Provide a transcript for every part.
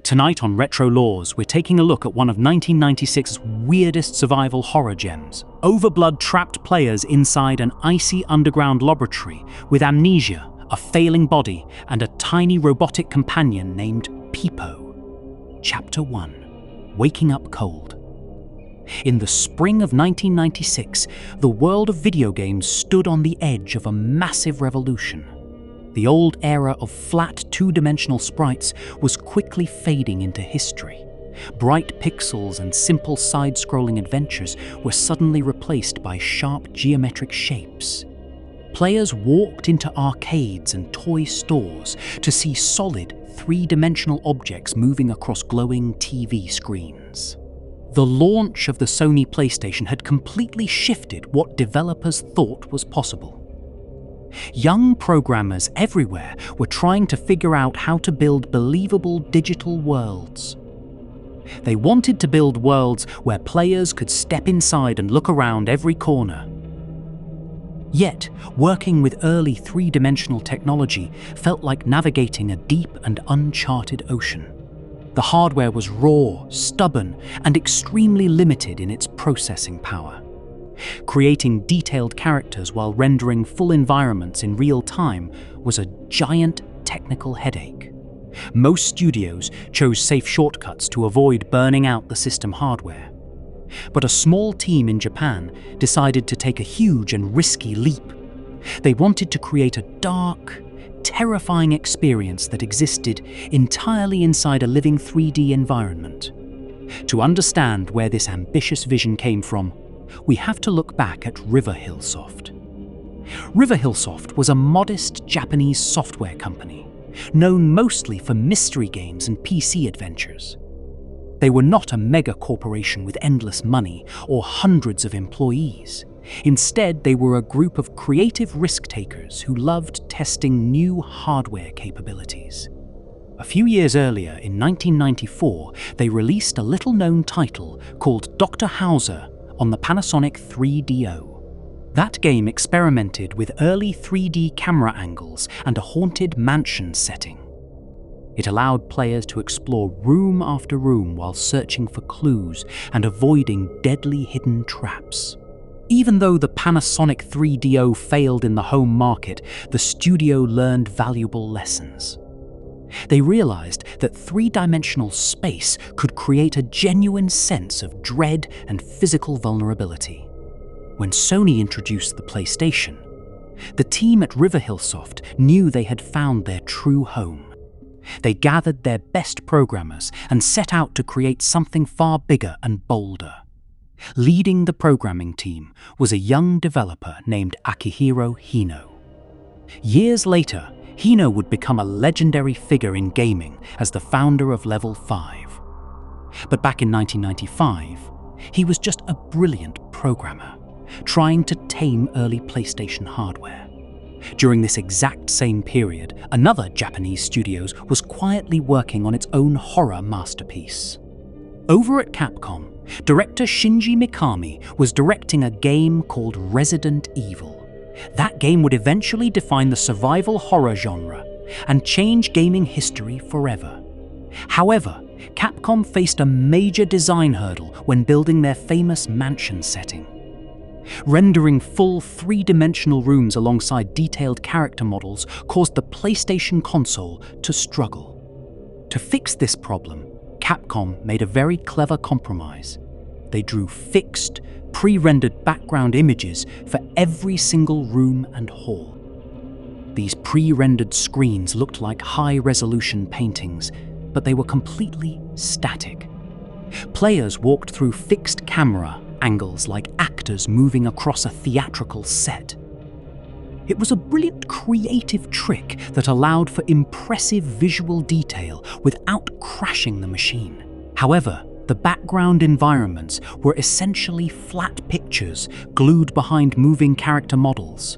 Tonight on Retro Laws, we're taking a look at one of 1996's weirdest survival horror gems. Overblood trapped players inside an icy underground laboratory with amnesia, a failing body, and a tiny robotic companion named Pipo. Chapter 1. Waking Up Cold. In the spring of 1996, the world of video games stood on the edge of a massive revolution. The old era of flat two-dimensional sprites was quickly fading into history. Bright pixels and simple side-scrolling adventures were suddenly replaced by sharp geometric shapes. Players walked into arcades and toy stores to see solid, three-dimensional objects moving across glowing TV screens. The launch of the Sony PlayStation had completely shifted what developers thought was possible. Young programmers everywhere were trying to figure out how to build believable digital worlds. They wanted to build worlds where players could step inside and look around every corner. Yet, working with early three-dimensional technology felt like navigating a deep and uncharted ocean. The hardware was raw, stubborn, and extremely limited in its processing power. Creating detailed characters while rendering full environments in real time was a giant technical headache. Most studios chose safe shortcuts to avoid burning out the system hardware. But a small team in Japan decided to take a huge and risky leap. They wanted to create a dark, terrifying experience that existed entirely inside a living 3D environment. To understand where this ambitious vision came from, we have to look back at Riverhillsoft. Riverhillsoft was a modest Japanese software company, known mostly for mystery games and PC adventures. They were not a mega corporation with endless money or hundreds of employees. Instead, they were a group of creative risk-takers who loved testing new hardware capabilities. A few years earlier, in 1994, they released a little-known title called Dr. Hauser on the Panasonic 3DO. That game experimented with early 3D camera angles and a haunted mansion setting. It allowed players to explore room after room while searching for clues and avoiding deadly hidden traps. Even though the Panasonic 3DO failed in the home market, the studio learned valuable lessons. They realized that three-dimensional space could create a genuine sense of dread and physical vulnerability. When Sony introduced the PlayStation, the team at Riverhillsoft knew they had found their true home. They gathered their best programmers and set out to create something far bigger and bolder. Leading the programming team was a young developer named Akihiro Hino. Years later, Hino would become a legendary figure in gaming as the founder of Level 5. But back in 1995, he was just a brilliant programmer, trying to tame early PlayStation hardware. During this exact same period, another Japanese studio was quietly working on its own horror masterpiece. Over at Capcom, director Shinji Mikami was directing a game called Resident Evil. That game would eventually define the survival horror genre and change gaming history forever. However, Capcom faced a major design hurdle when building their famous mansion setting. Rendering full three-dimensional rooms alongside detailed character models caused the PlayStation console to struggle. To fix this problem, Capcom made a very clever compromise. They drew fixed, pre-rendered background images for every single room and hall. These pre-rendered screens looked like high-resolution paintings, but they were completely static. Players walked through fixed camera angles like actors moving across a theatrical set. It was a brilliant creative trick that allowed for impressive visual detail without crashing the machine. However, the background environments were essentially flat pictures glued behind moving character models.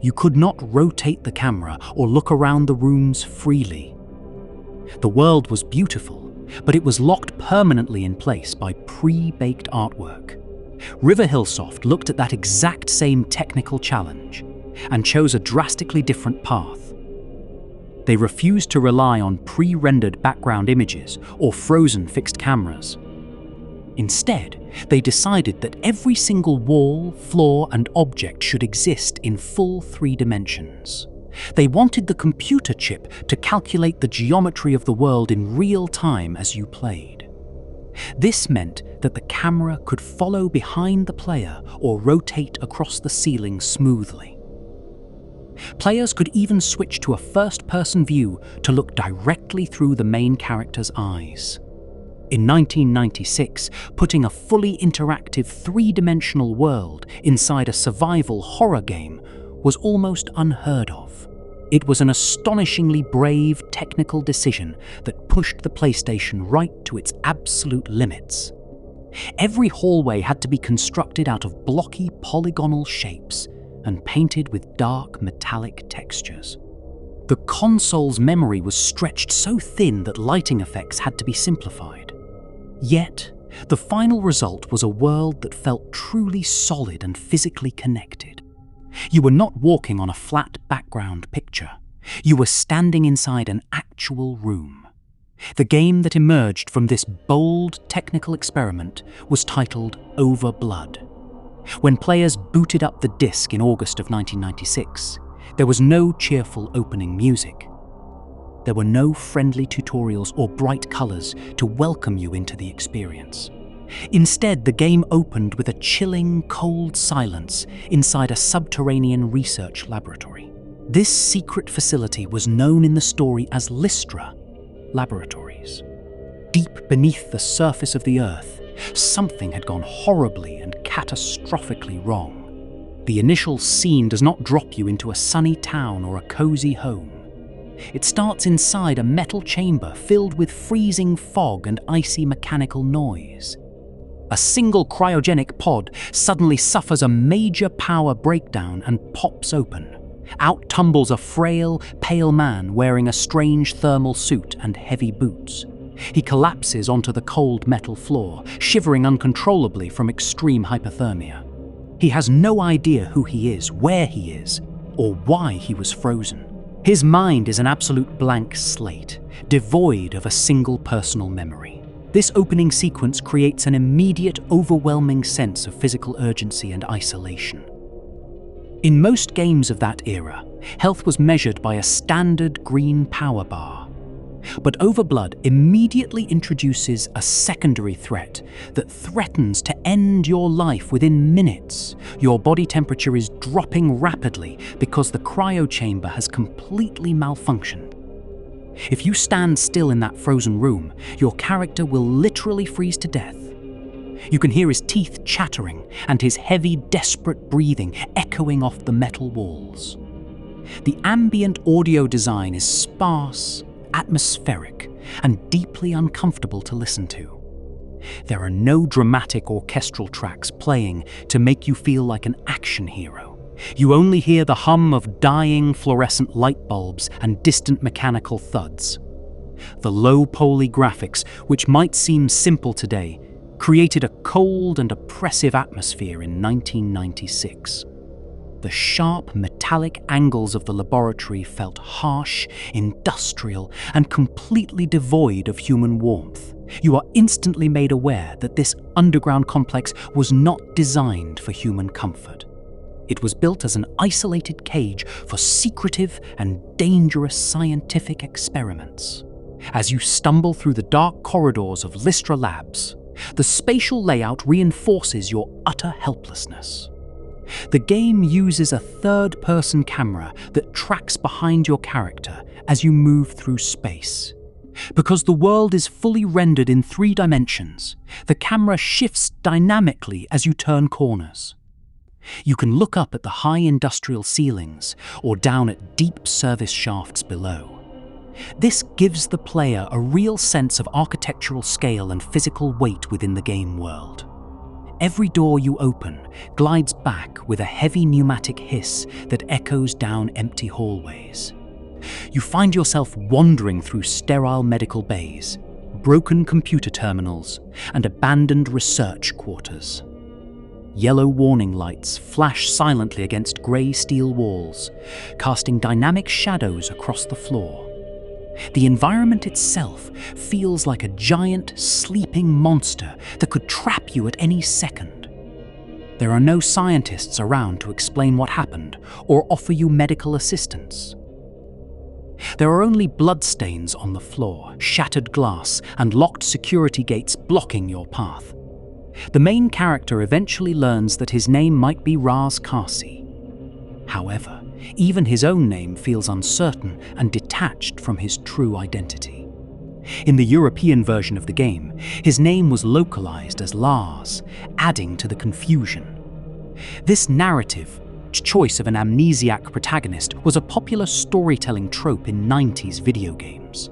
You could not rotate the camera or look around the rooms freely. The world was beautiful, but it was locked permanently in place by pre-baked artwork. Riverhillsoft looked at that exact same technical challenge and chose a drastically different path. They refused to rely on pre-rendered background images or frozen fixed cameras. Instead, they decided that every single wall, floor, and object should exist in full 3 dimensions. They wanted the computer chip to calculate the geometry of the world in real time as you played. This meant that the camera could follow behind the player or rotate across the ceiling smoothly. Players could even switch to a first-person view to look directly through the main character's eyes. In 1996, putting a fully interactive 3-dimensional world inside a survival horror game was almost unheard of. It was an astonishingly brave technical decision that pushed the PlayStation right to its absolute limits. Every hallway had to be constructed out of blocky polygonal shapes and painted with dark metallic textures. The console's memory was stretched so thin that lighting effects had to be simplified. Yet, the final result was a world that felt truly solid and physically connected. You were not walking on a flat background picture. You were standing inside an actual room. The game that emerged from this bold technical experiment was titled Overblood. When players booted up the disc in August of 1996, there was no cheerful opening music. There were no friendly tutorials or bright colors to welcome you into the experience. Instead, the game opened with a chilling, cold silence inside a subterranean research laboratory. This secret facility was known in the story as Lystra Laboratories. Deep beneath the surface of the Earth, something had gone horribly and catastrophically wrong. The initial scene does not drop you into a sunny town or a cozy home. It starts inside a metal chamber filled with freezing fog and icy mechanical noise. A single cryogenic pod suddenly suffers a major power breakdown and pops open. Out tumbles a frail, pale man wearing a strange thermal suit and heavy boots. He collapses onto the cold metal floor, shivering uncontrollably from extreme hypothermia. He has no idea who he is, where he is, or why he was frozen. His mind is an absolute blank slate, devoid of a single personal memory. This opening sequence creates an immediate, overwhelming sense of physical urgency and isolation. In most games of that era, health was measured by a standard green power bar. But Overblood immediately introduces a secondary threat that threatens to end your life within minutes. Your body temperature is dropping rapidly because the cryo chamber has completely malfunctioned. If you stand still in that frozen room, your character will literally freeze to death. You can hear his teeth chattering and his heavy, desperate breathing echoing off the metal walls. The ambient audio design is sparse, atmospheric, and deeply uncomfortable to listen to. There are no dramatic orchestral tracks playing to make you feel like an action hero. You only hear the hum of dying fluorescent light bulbs and distant mechanical thuds. The low-poly graphics, which might seem simple today, created a cold and oppressive atmosphere in 1996. The sharp, metallic angles of the laboratory felt harsh, industrial, and completely devoid of human warmth. You are instantly made aware that this underground complex was not designed for human comfort. It was built as an isolated cage for secretive and dangerous scientific experiments. As you stumble through the dark corridors of Lystra Labs, the spatial layout reinforces your utter helplessness. The game uses a third-person camera that tracks behind your character as you move through space. Because the world is fully rendered in 3 dimensions, the camera shifts dynamically as you turn corners. You can look up at the high industrial ceilings or down at deep service shafts below. This gives the player a real sense of architectural scale and physical weight within the game world. Every door you open glides back with a heavy pneumatic hiss that echoes down empty hallways. You find yourself wandering through sterile medical bays, broken computer terminals, and abandoned research quarters. Yellow warning lights flash silently against grey steel walls, casting dynamic shadows across the floor. The environment itself feels like a giant, sleeping monster that could trap you at any second. There are no scientists around to explain what happened or offer you medical assistance. There are only bloodstains on the floor, shattered glass, and locked security gates blocking your path. The main character eventually learns that his name might be Raz Kasi. However, even his own name feels uncertain and detached from his true identity. In the European version of the game, his name was localized as Lars, adding to the confusion. This narrative choice of an amnesiac protagonist was a popular storytelling trope in 90s video games.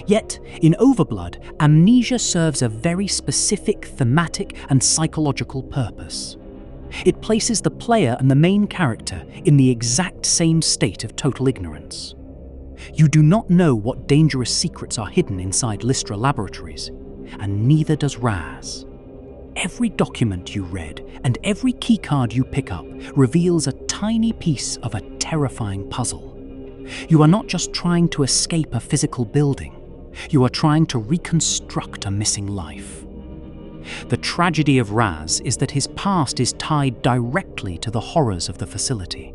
Yet, in Overblood, amnesia serves a very specific thematic and psychological purpose. It places the player and the main character in the exact same state of total ignorance. You do not know what dangerous secrets are hidden inside Lystra laboratories, and neither does Raz. Every document you read and every keycard you pick up reveals a tiny piece of a terrifying puzzle. You are not just trying to escape a physical building, you are trying to reconstruct a missing life. The tragedy of Raz is that his past is tied directly to the horrors of the facility.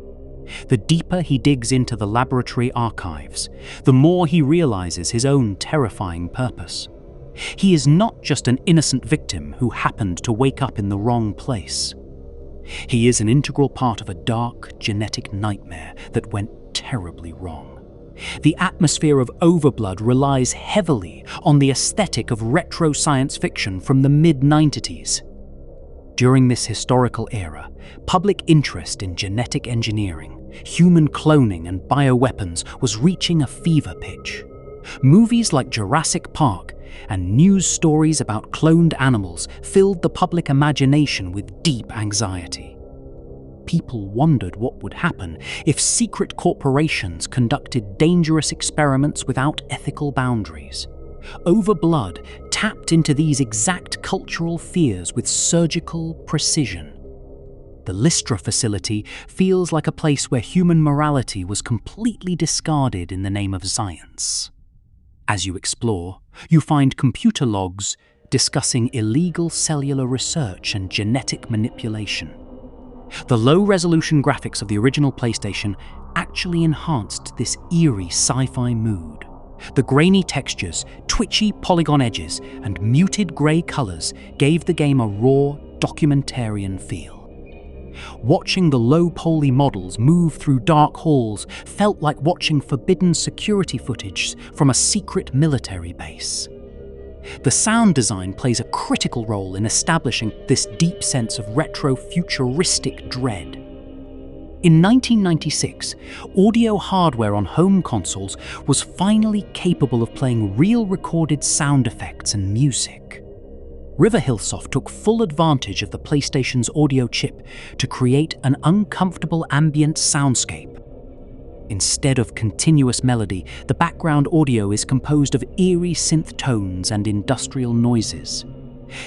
The deeper he digs into the laboratory archives, the more he realizes his own terrifying purpose. He is not just an innocent victim who happened to wake up in the wrong place. He is an integral part of a dark, genetic nightmare that went terribly wrong. The atmosphere of Overblood relies heavily on the aesthetic of retro science fiction from the mid-90s. During this historical era, public interest in genetic engineering, human cloning, and bioweapons was reaching a fever pitch. Movies like Jurassic Park and news stories about cloned animals filled the public imagination with deep anxiety. People wondered what would happen if secret corporations conducted dangerous experiments without ethical boundaries. Overblood tapped into these exact cultural fears with surgical precision. The Lystra facility feels like a place where human morality was completely discarded in the name of science. As you explore, you find computer logs discussing illegal cellular research and genetic manipulation. The low-resolution graphics of the original PlayStation actually enhanced this eerie sci-fi mood. The grainy textures, twitchy polygon edges, and muted grey colours gave the game a raw, documentarian feel. Watching the low-poly models move through dark halls felt like watching forbidden security footage from a secret military base. The sound design plays a critical role in establishing this deep sense of retro-futuristic dread. In 1996, audio hardware on home consoles was finally capable of playing real recorded sound effects and music. Riverhillsoft took full advantage of the PlayStation's audio chip to create an uncomfortable ambient soundscape. Instead of continuous melody, the background audio is composed of eerie synth tones and industrial noises.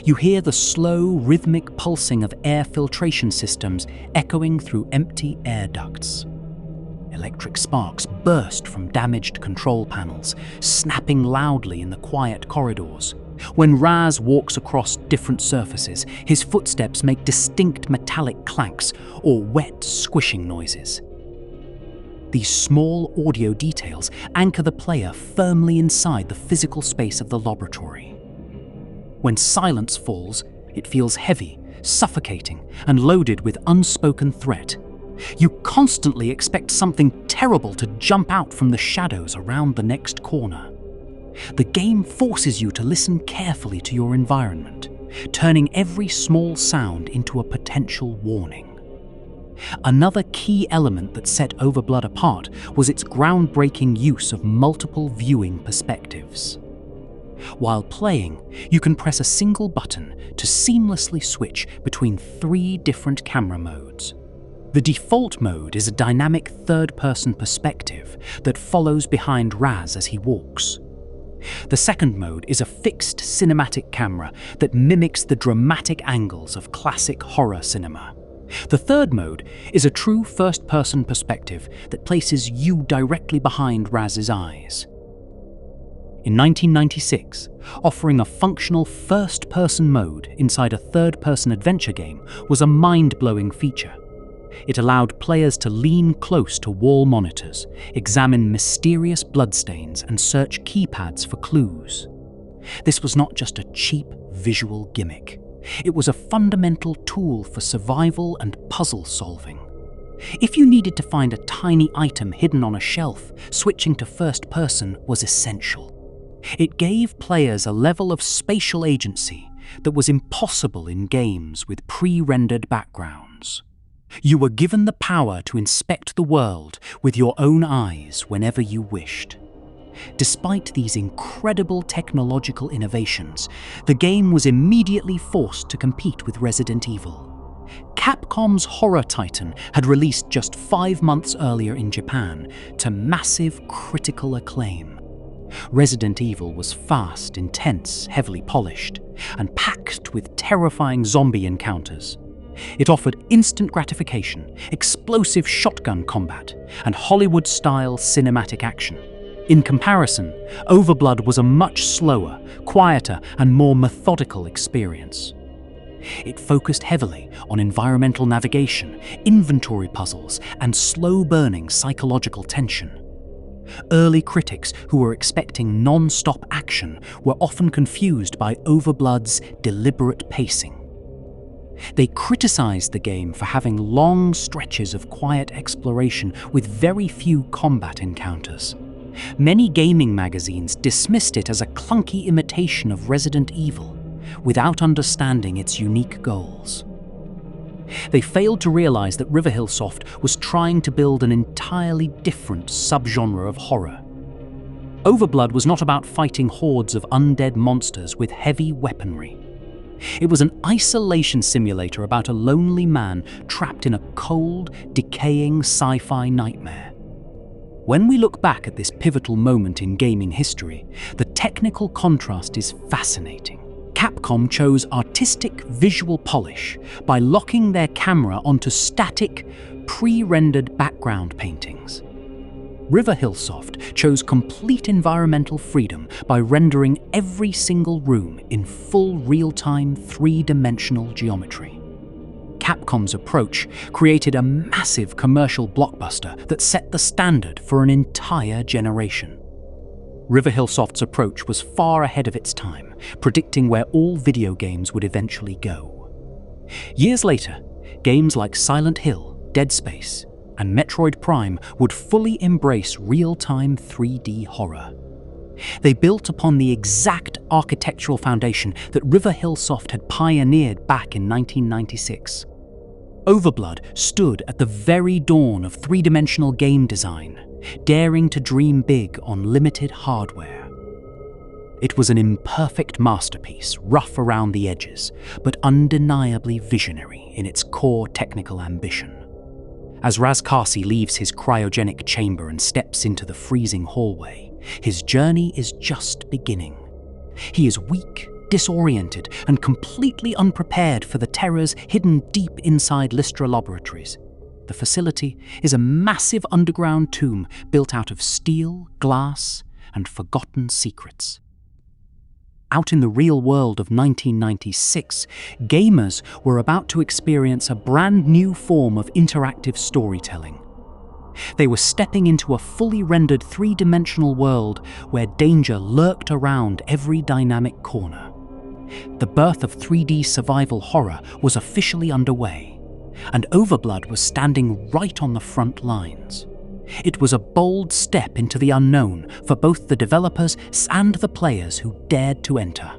You hear the slow, rhythmic pulsing of air filtration systems echoing through empty air ducts. Electric sparks burst from damaged control panels, snapping loudly in the quiet corridors. When Raz walks across different surfaces, his footsteps make distinct metallic clanks or wet, squishing noises. These small audio details anchor the player firmly inside the physical space of the laboratory. When silence falls, it feels heavy, suffocating, and loaded with unspoken threat. You constantly expect something terrible to jump out from the shadows around the next corner. The game forces you to listen carefully to your environment, turning every small sound into a potential warning. Another key element that set Overblood apart was its groundbreaking use of multiple viewing perspectives. While playing, you can press a single button to seamlessly switch between 3 different camera modes. The default mode is a dynamic third-person perspective that follows behind Raz as he walks. The second mode is a fixed cinematic camera that mimics the dramatic angles of classic horror cinema. The third mode is a true first-person perspective that places you directly behind Raz's eyes. in 1996, offering a functional first-person mode inside a third-person adventure game was a mind-blowing feature. It allowed players to lean close to wall monitors, examine mysterious bloodstains, and search keypads for clues. This was not just a cheap visual gimmick. It was a fundamental tool for survival and puzzle solving. If you needed to find a tiny item hidden on a shelf, switching to first person was essential. It gave players a level of spatial agency that was impossible in games with pre-rendered backgrounds. You were given the power to inspect the world with your own eyes whenever you wished. Despite these incredible technological innovations, the game was immediately forced to compete with Resident Evil. Capcom's horror titan had released just 5 months earlier in Japan to massive critical acclaim. Resident Evil was fast, intense, heavily polished, and packed with terrifying zombie encounters. It offered instant gratification, explosive shotgun combat, and Hollywood-style cinematic action. In comparison, Overblood was a much slower, quieter, and more methodical experience. It focused heavily on environmental navigation, inventory puzzles, and slow-burning psychological tension. Early critics who were expecting non-stop action were often confused by Overblood's deliberate pacing. They criticized the game for having long stretches of quiet exploration with very few combat encounters. Many gaming magazines dismissed it as a clunky imitation of Resident Evil, without understanding its unique goals. They failed to realize that Riverhillsoft was trying to build an entirely different subgenre of horror. Overblood was not about fighting hordes of undead monsters with heavy weaponry. It was an isolation simulator about a lonely man trapped in a cold, decaying sci-fi nightmare. When we look back at this pivotal moment in gaming history, the technical contrast is fascinating. Capcom chose artistic visual polish by locking their camera onto static, pre-rendered background paintings. Riverhillsoft chose complete environmental freedom by rendering every single room in full real-time three-dimensional geometry. Capcom's approach created a massive commercial blockbuster that set the standard for an entire generation. Riverhillsoft's approach was far ahead of its time, predicting where all video games would eventually go. Years later, games like Silent Hill, Dead Space, and Metroid Prime would fully embrace real-time 3D horror. They built upon the exact architectural foundation that Riverhillsoft had pioneered back in 1996. Overblood stood at the very dawn of three-dimensional game design, daring to dream big on limited hardware. It was an imperfect masterpiece, rough around the edges, but undeniably visionary in its core technical ambition. As Razkasi leaves his cryogenic chamber and steps into the freezing hallway, his journey is just beginning. He is weak, disoriented, and completely unprepared for the terrors hidden deep inside Lystra Laboratories. The facility is a massive underground tomb built out of steel, glass, and forgotten secrets. Out in the real world of 1996, gamers were about to experience a brand new form of interactive storytelling. They were stepping into a fully rendered three-dimensional world where danger lurked around every dynamic corner. The birth of 3D survival horror was officially underway, and Overblood was standing right on the front lines. It was a bold step into the unknown for both the developers and the players who dared to enter.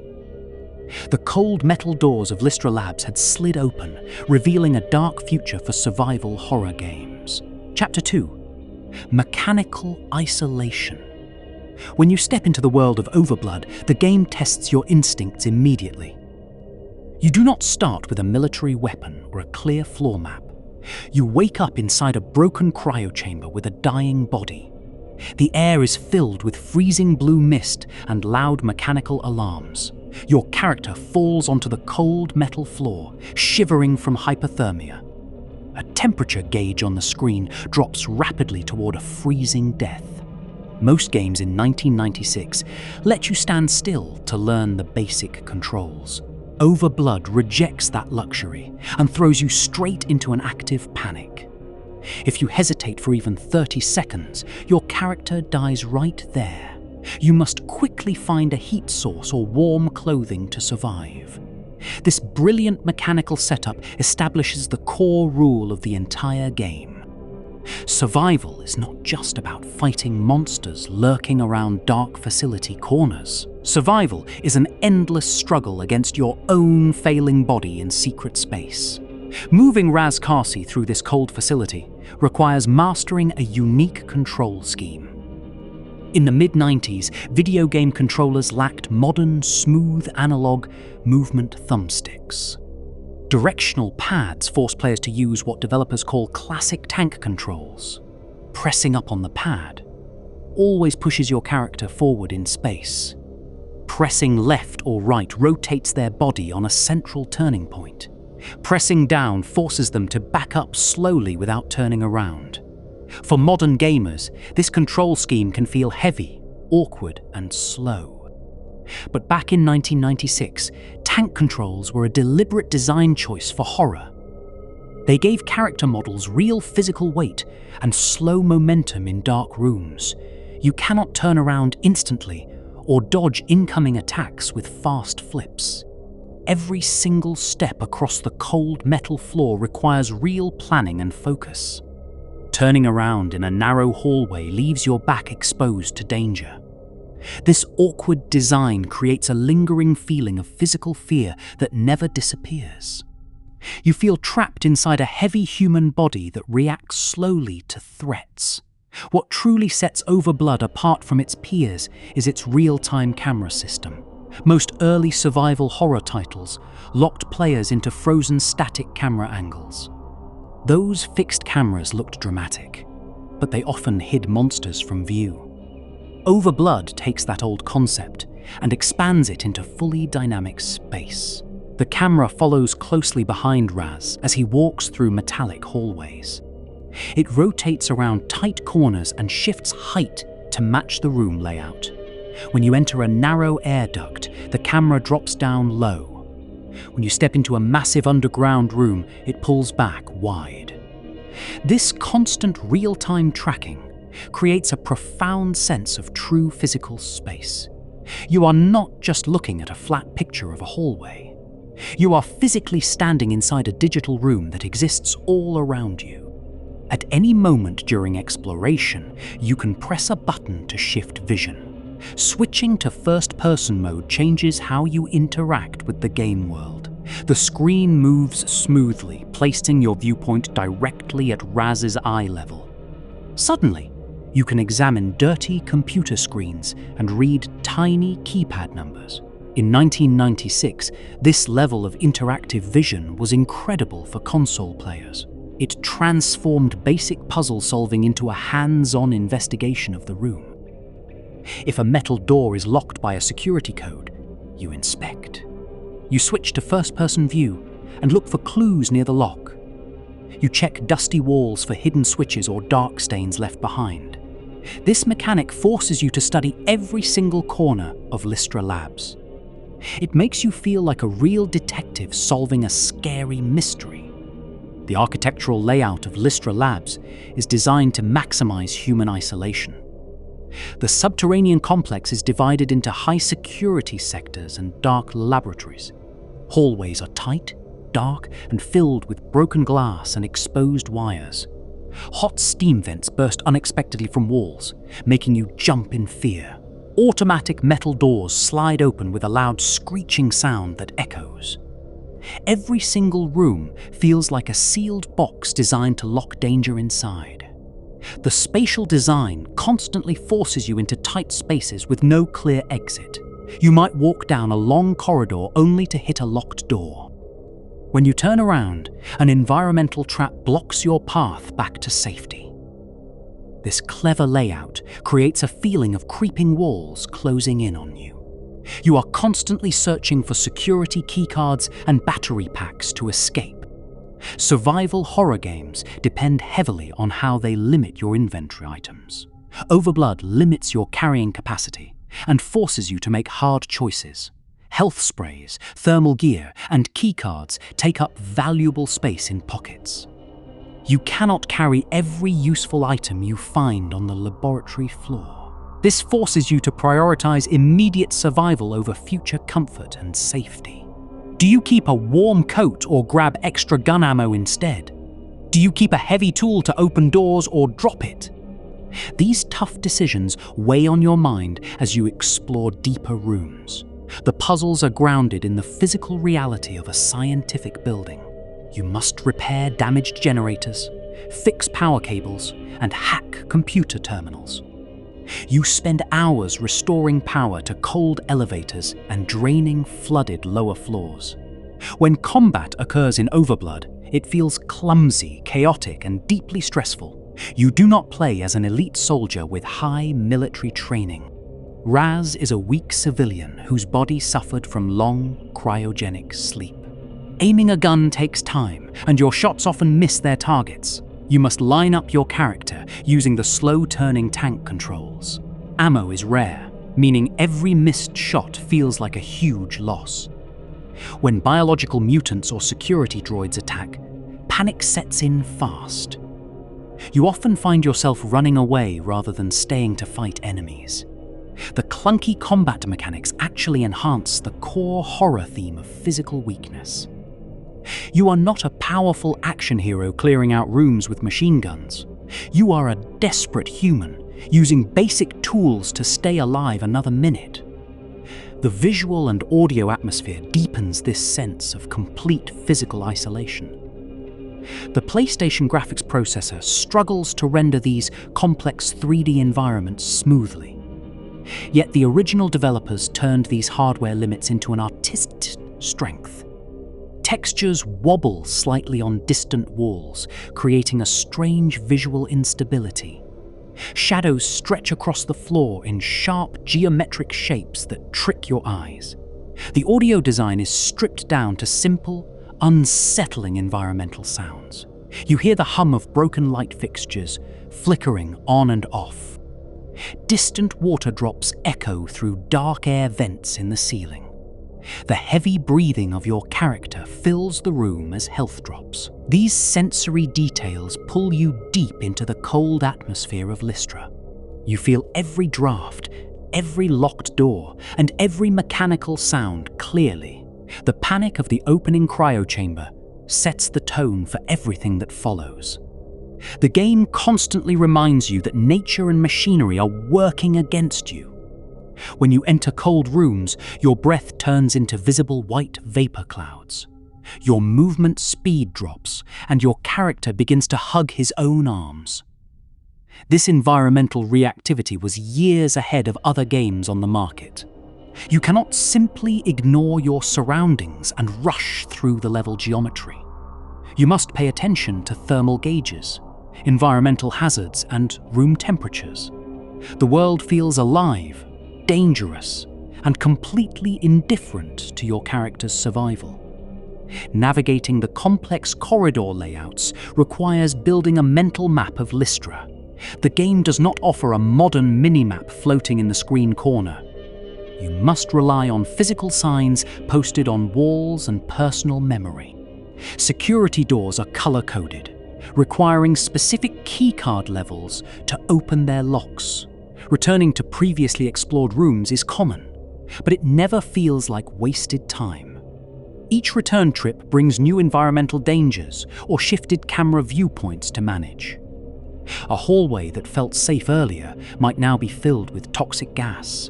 The cold metal doors of Lystra Labs had slid open, revealing a dark future for survival horror games. Chapter 2: Mechanical Isolation. When you step into the world of Overblood, the game tests your instincts immediately. You do not start with a military weapon or a clear floor map. You wake up inside a broken cryochamber with a dying body. The air is filled with freezing blue mist and loud mechanical alarms. Your character falls onto the cold metal floor, shivering from hypothermia. A temperature gauge on the screen drops rapidly toward a freezing death. Most games in 1996 let you stand still to learn the basic controls. Overblood rejects that luxury and throws you straight into an active panic. If you hesitate for even 30 seconds, your character dies right there. You must quickly find a heat source or warm clothing to survive. This brilliant mechanical setup establishes the core rule of the entire game. Survival is not just about fighting monsters lurking around dark facility corners. Survival is an endless struggle against your own failing body in secret space. Moving Raz Kasi through this cold facility requires mastering a unique control scheme. In the mid-90s, video game controllers lacked modern, smooth analog movement thumbsticks. Directional pads force players to use what developers call classic tank controls. Pressing up on the pad always pushes your character forward in space. Pressing left or right rotates their body on a central turning point. Pressing down forces them to back up slowly without turning around. For modern gamers, this control scheme can feel heavy, awkward, and slow. But back in 1996, tank controls were a deliberate design choice for horror. They gave character models real physical weight and slow momentum in dark rooms. You cannot turn around instantly or dodge incoming attacks with fast flips. Every single step across the cold metal floor requires real planning and focus. Turning around in a narrow hallway leaves your back exposed to danger. This awkward design creates a lingering feeling of physical fear that never disappears. You feel trapped inside a heavy human body that reacts slowly to threats. What truly sets Overblood apart from its peers is its real-time camera system. Most early survival horror titles locked players into frozen static camera angles. Those fixed cameras looked dramatic, but they often hid monsters from view. Overblood takes that old concept and expands it into fully dynamic space. The camera follows closely behind Raz as he walks through metallic hallways. It rotates around tight corners and shifts height to match the room layout. When you enter a narrow air duct, the camera drops down low. When you step into a massive underground room, it pulls back wide. This constant real-time tracking creates a profound sense of true physical space. You are not just looking at a flat picture of a hallway. You are physically standing inside a digital room that exists all around you. At any moment during exploration, you can press a button to shift vision. Switching to first-person mode changes how you interact with the game world. The screen moves smoothly, placing your viewpoint directly at Raz's eye level. Suddenly, you can examine dirty computer screens and read tiny keypad numbers. In 1996, this level of interactive vision was incredible for console players. It transformed basic puzzle solving into a hands-on investigation of the room. If a metal door is locked by a security code, you inspect. You switch to first-person view and look for clues near the lock. You check dusty walls for hidden switches or dark stains left behind. This mechanic forces you to study every single corner of Lystra Labs. It makes you feel like a real detective solving a scary mystery. The architectural layout of Lystra Labs is designed to maximize human isolation. The subterranean complex is divided into high-security sectors and dark laboratories. Hallways are tight, dark, and filled with broken glass and exposed wires. Hot steam vents burst unexpectedly from walls, making you jump in fear. Automatic metal doors slide open with a loud screeching sound that echoes. Every single room feels like a sealed box designed to lock danger inside. The spatial design constantly forces you into tight spaces with no clear exit. You might walk down a long corridor only to hit a locked door. When you turn around, an environmental trap blocks your path back to safety. This clever layout creates a feeling of creeping walls closing in on you. You are constantly searching for security keycards and battery packs to escape. Survival horror games depend heavily on how they limit your inventory items. Overblood limits your carrying capacity and forces you to make hard choices. Health sprays, thermal gear, and keycards take up valuable space in pockets. You cannot carry every useful item you find on the laboratory floor. This forces you to prioritize immediate survival over future comfort and safety. Do you keep a warm coat or grab extra gun ammo instead? Do you keep a heavy tool to open doors or drop it? These tough decisions weigh on your mind as you explore deeper rooms. The puzzles are grounded in the physical reality of a scientific building. You must repair damaged generators, fix power cables, and hack computer terminals. You spend hours restoring power to cold elevators and draining flooded lower floors. When combat occurs in Overblood, it feels clumsy, chaotic, and deeply stressful. You do not play as an elite soldier with high military training. Raz is a weak civilian whose body suffered from long, cryogenic sleep. Aiming a gun takes time, and your shots often miss their targets. You must line up your character using the slow-turning tank controls. Ammo is rare, meaning every missed shot feels like a huge loss. When biological mutants or security droids attack, panic sets in fast. You often find yourself running away rather than staying to fight enemies. The clunky combat mechanics actually enhance the core horror theme of physical weakness. You are not a powerful action hero clearing out rooms with machine guns. You are a desperate human, using basic tools to stay alive another minute. The visual and audio atmosphere deepens this sense of complete physical isolation. The PlayStation graphics processor struggles to render these complex 3D environments smoothly. Yet the original developers turned these hardware limits into an artistic strength. Textures wobble slightly on distant walls, creating a strange visual instability. Shadows stretch across the floor in sharp geometric shapes that trick your eyes. The audio design is stripped down to simple, unsettling environmental sounds. You hear the hum of broken light fixtures, flickering on and off. Distant water drops echo through dark air vents in the ceiling. The heavy breathing of your character fills the room as health drops. These sensory details pull you deep into the cold atmosphere of Lystra. You feel every draft, every locked door, and every mechanical sound clearly. The panic of the opening cryo chamber sets the tone for everything that follows. The game constantly reminds you that nature and machinery are working against you. When you enter cold rooms, your breath turns into visible white vapor clouds. Your movement speed drops, and your character begins to hug his own arms. This environmental reactivity was years ahead of other games on the market. You cannot simply ignore your surroundings and rush through the level geometry. You must pay attention to thermal gauges, environmental hazards, and room temperatures. The world feels alive, dangerous, and completely indifferent to your character's survival. Navigating the complex corridor layouts requires building a mental map of Lystra. The game does not offer a modern mini-map floating in the screen corner. You must rely on physical signs posted on walls and personal memory. Security doors are color-coded, requiring specific keycard levels to open their locks. Returning to previously explored rooms is common, but it never feels like wasted time. Each return trip brings new environmental dangers or shifted camera viewpoints to manage. A hallway that felt safe earlier might now be filled with toxic gas.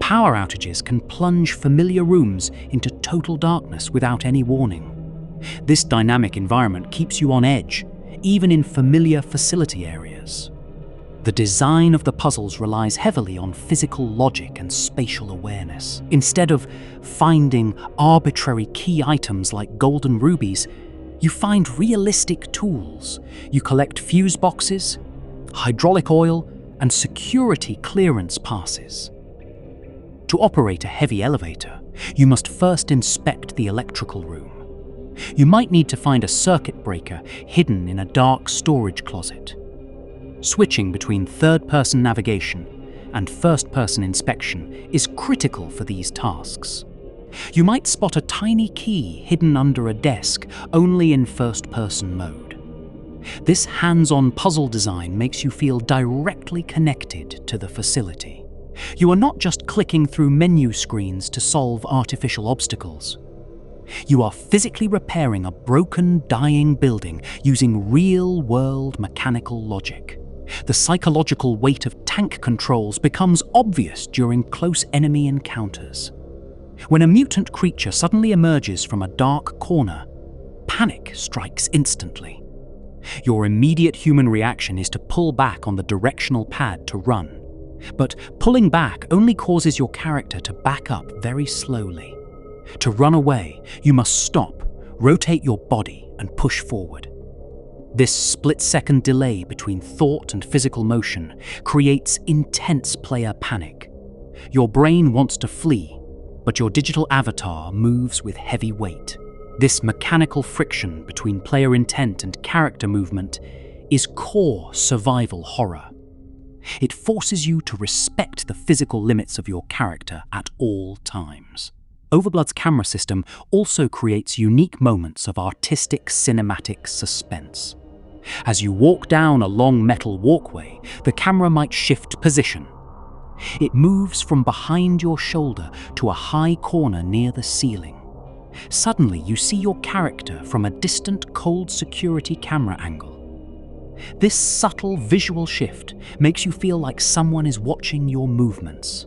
Power outages can plunge familiar rooms into total darkness without any warning. This dynamic environment keeps you on edge, even in familiar facility areas. The design of the puzzles relies heavily on physical logic and spatial awareness. Instead of finding arbitrary key items like golden rubies, you find realistic tools. You collect fuse boxes, hydraulic oil, and security clearance passes. To operate a heavy elevator, you must first inspect the electrical room. You might need to find a circuit breaker hidden in a dark storage closet. Switching between third-person navigation and first-person inspection is critical for these tasks. You might spot a tiny key hidden under a desk only in first-person mode. This hands-on puzzle design makes you feel directly connected to the facility. You are not just clicking through menu screens to solve artificial obstacles. You are physically repairing a broken, dying building using real-world mechanical logic. The psychological weight of tank controls becomes obvious during close enemy encounters. When a mutant creature suddenly emerges from a dark corner, panic strikes instantly. Your immediate human reaction is to pull back on the directional pad to run. But pulling back only causes your character to back up very slowly. To run away, you must stop, rotate your body, and push forward. This split-second delay between thought and physical motion creates intense player panic. Your brain wants to flee, but your digital avatar moves with heavy weight. This mechanical friction between player intent and character movement is core survival horror. It forces you to respect the physical limits of your character at all times. Overblood's camera system also creates unique moments of artistic cinematic suspense. As you walk down a long metal walkway, the camera might shift position. It moves from behind your shoulder to a high corner near the ceiling. Suddenly, you see your character from a distant, cold security camera angle. This subtle visual shift makes you feel like someone is watching your movements.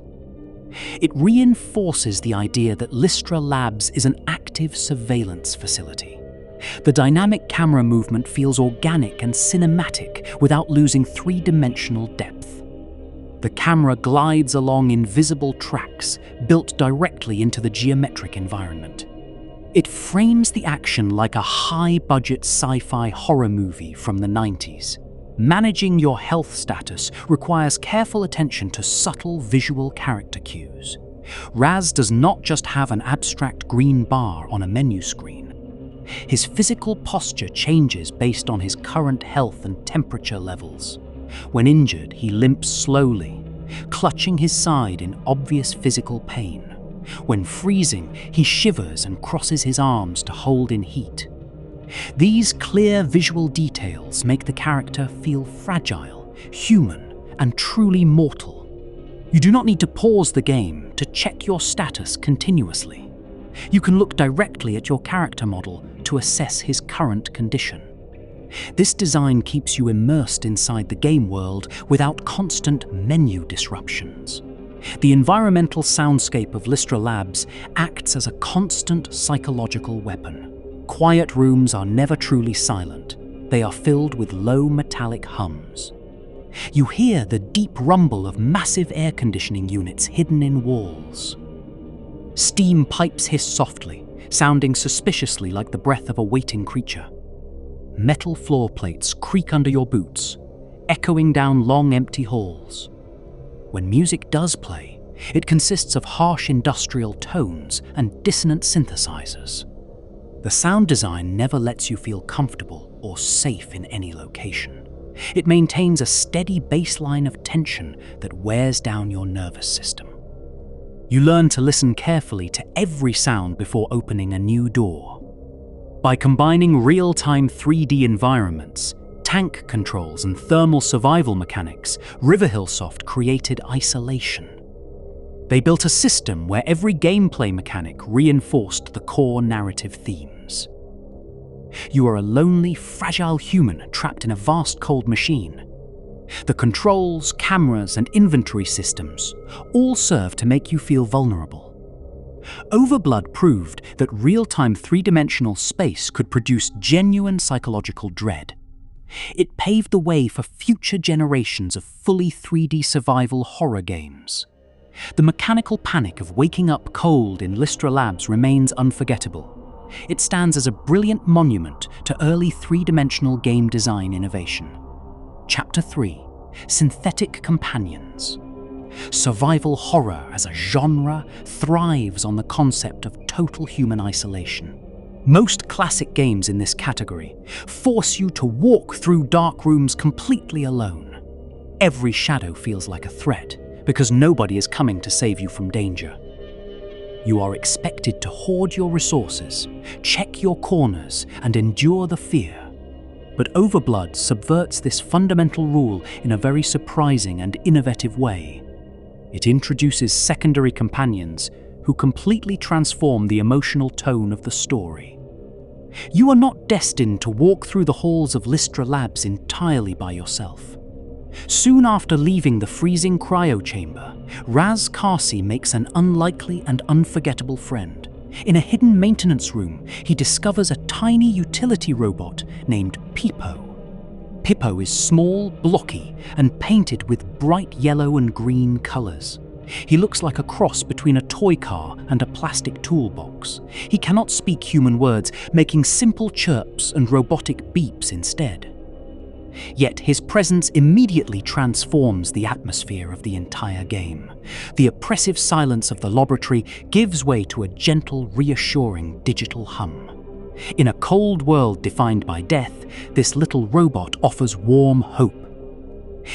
It reinforces the idea that Lystra Labs is an active surveillance facility. The dynamic camera movement feels organic and cinematic without losing three-dimensional depth. The camera glides along invisible tracks built directly into the geometric environment. It frames the action like a high-budget sci-fi horror movie from the 90s. Managing your health status requires careful attention to subtle visual character cues. Raz does not just have an abstract green bar on a menu screen. His physical posture changes based on his current health and temperature levels. When injured, he limps slowly, clutching his side in obvious physical pain. When freezing, he shivers and crosses his arms to hold in heat. These clear visual details make the character feel fragile, human, and truly mortal. You do not need to pause the game to check your status continuously. You can look directly at your character model to assess his current condition. This design keeps you immersed inside the game world without constant menu disruptions. The environmental soundscape of Lystra Labs acts as a constant psychological weapon. Quiet rooms are never truly silent. They are filled with low metallic hums. You hear the deep rumble of massive air conditioning units hidden in walls. Steam pipes hiss softly, sounding suspiciously like the breath of a waiting creature. Metal floor plates creak under your boots, echoing down long empty halls. When music does play, it consists of harsh industrial tones and dissonant synthesizers. The sound design never lets you feel comfortable or safe in any location. It maintains a steady baseline of tension that wears down your nervous system. You learn to listen carefully to every sound before opening a new door. By combining real-time 3D environments, tank controls, and thermal survival mechanics, Riverhillsoft created isolation. They built a system where every gameplay mechanic reinforced the core narrative themes. You are a lonely, fragile human trapped in a vast cold machine. The controls, cameras, and inventory systems all serve to make you feel vulnerable. Overblood proved that real-time three-dimensional space could produce genuine psychological dread. It paved the way for future generations of fully 3D survival horror games. The mechanical panic of waking up cold in Lystra Labs remains unforgettable. It stands as a brilliant monument to early three-dimensional game design innovation. Chapter 3: Synthetic Companions. Survival horror as a genre thrives on the concept of total human isolation. Most classic games in this category force you to walk through dark rooms completely alone. Every shadow feels like a threat, because nobody is coming to save you from danger. You are expected to hoard your resources, check your corners, and endure the fear. But Overblood subverts this fundamental rule in a very surprising and innovative way. It introduces secondary companions who completely transform the emotional tone of the story. You are not destined to walk through the halls of Lystra Labs entirely by yourself. Soon after leaving the freezing cryo chamber, Raz Kasi makes an unlikely and unforgettable friend. In a hidden maintenance room, he discovers a tiny utility robot named Pipo. Pipo is small, blocky, and painted with bright yellow and green colors. He looks like a cross between a toy car and a plastic toolbox. He cannot speak human words, making simple chirps and robotic beeps instead. Yet his presence immediately transforms the atmosphere of the entire game. The oppressive silence of the laboratory gives way to a gentle, reassuring digital hum. In a cold world defined by death, this little robot offers warm hope.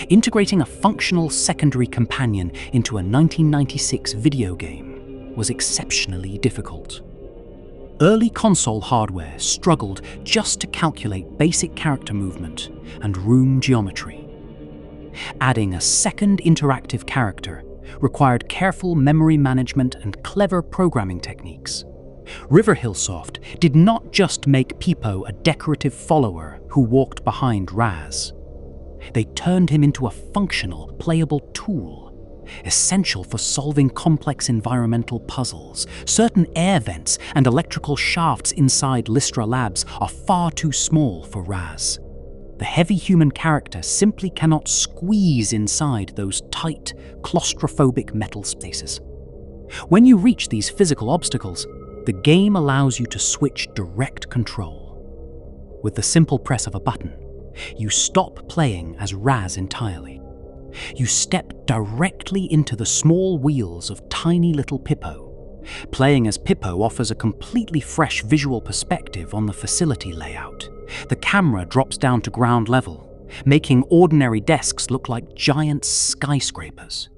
Integrating a functional secondary companion into a 1996 video game was exceptionally difficult. Early console hardware struggled just to calculate basic character movement and room geometry. Adding a second interactive character required careful memory management and clever programming techniques. Riverhillsoft did not just make Pipo a decorative follower who walked behind Raz. They turned him into a functional, playable tool, essential for solving complex environmental puzzles. Certain air vents and electrical shafts inside Lystra Labs are far too small for Raz. The heavy human character simply cannot squeeze inside those tight, claustrophobic metal spaces. When you reach these physical obstacles, the game allows you to switch direct control. With the simple press of a button, you stop playing as Raz entirely. You step directly into the small wheels of tiny little Pipo. Playing as Pipo offers a completely fresh visual perspective on the facility layout. The camera drops down to ground level, making ordinary desks look like giant skyscrapers.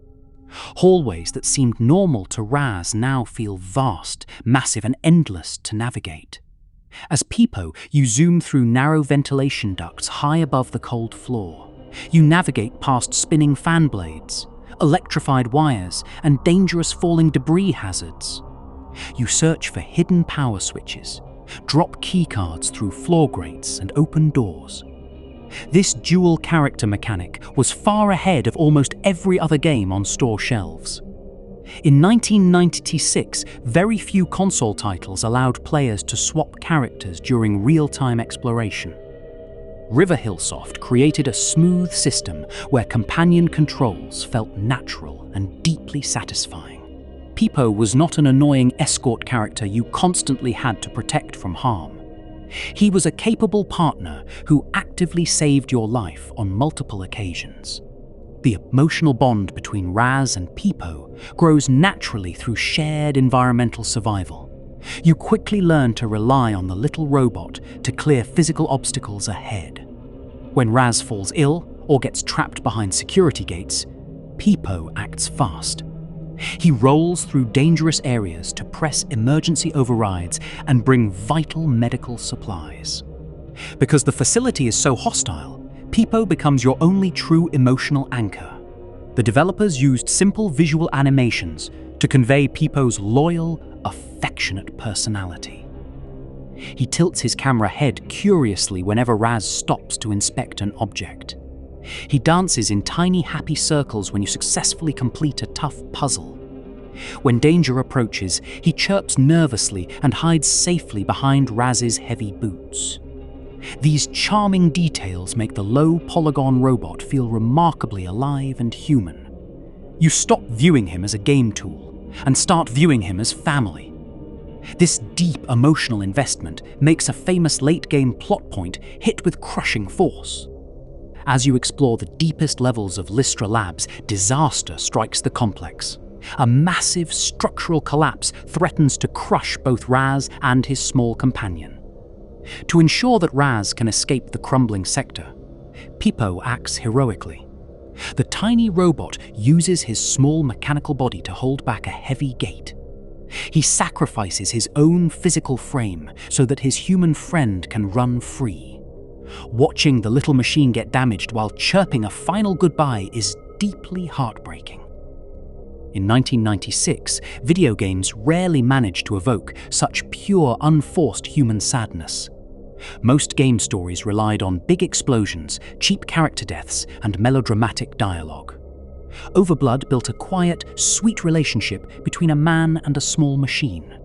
Hallways that seemed normal to Raz now feel vast, massive, and endless to navigate. As Pipo, you zoom through narrow ventilation ducts high above the cold floor. You navigate past spinning fan blades, electrified wires, and dangerous falling debris hazards. You search for hidden power switches, drop keycards through floor grates and open doors. This dual character mechanic was far ahead of almost every other game on store shelves. In 1996, very few console titles allowed players to swap characters during real-time exploration. Riverhillsoft created a smooth system where companion controls felt natural and deeply satisfying. Pipo was not an annoying escort character you constantly had to protect from harm. He was a capable partner who actively saved your life on multiple occasions. The emotional bond between Raz and Pipo grows naturally through shared environmental survival. You quickly learn to rely on the little robot to clear physical obstacles ahead. When Raz falls ill or gets trapped behind security gates, Pipo acts fast. He rolls through dangerous areas to press emergency overrides and bring vital medical supplies. Because the facility is so hostile, Pipo becomes your only true emotional anchor. The developers used simple visual animations to convey Pipo's loyal, affectionate personality. He tilts his camera head curiously whenever Raz stops to inspect an object. He dances in tiny happy circles when you successfully complete a tough puzzle. When danger approaches, he chirps nervously and hides safely behind Raz's heavy boots. These charming details make the low-polygon robot feel remarkably alive and human. You stop viewing him as a game tool and start viewing him as family. This deep emotional investment makes a famous late-game plot point hit with crushing force. As you explore the deepest levels of Lystra Labs, disaster strikes the complex. A massive structural collapse threatens to crush both Raz and his small companion. To ensure that Raz can escape the crumbling sector, Pipo acts heroically. The tiny robot uses his small mechanical body to hold back a heavy gate. He sacrifices his own physical frame so that his human friend can run free. Watching the little machine get damaged while chirping a final goodbye is deeply heartbreaking. In 1996, video games rarely managed to evoke such pure, unforced human sadness. Most game stories relied on big explosions, cheap character deaths, and melodramatic dialogue. Overblood built a quiet, sweet relationship between a man and a small machine.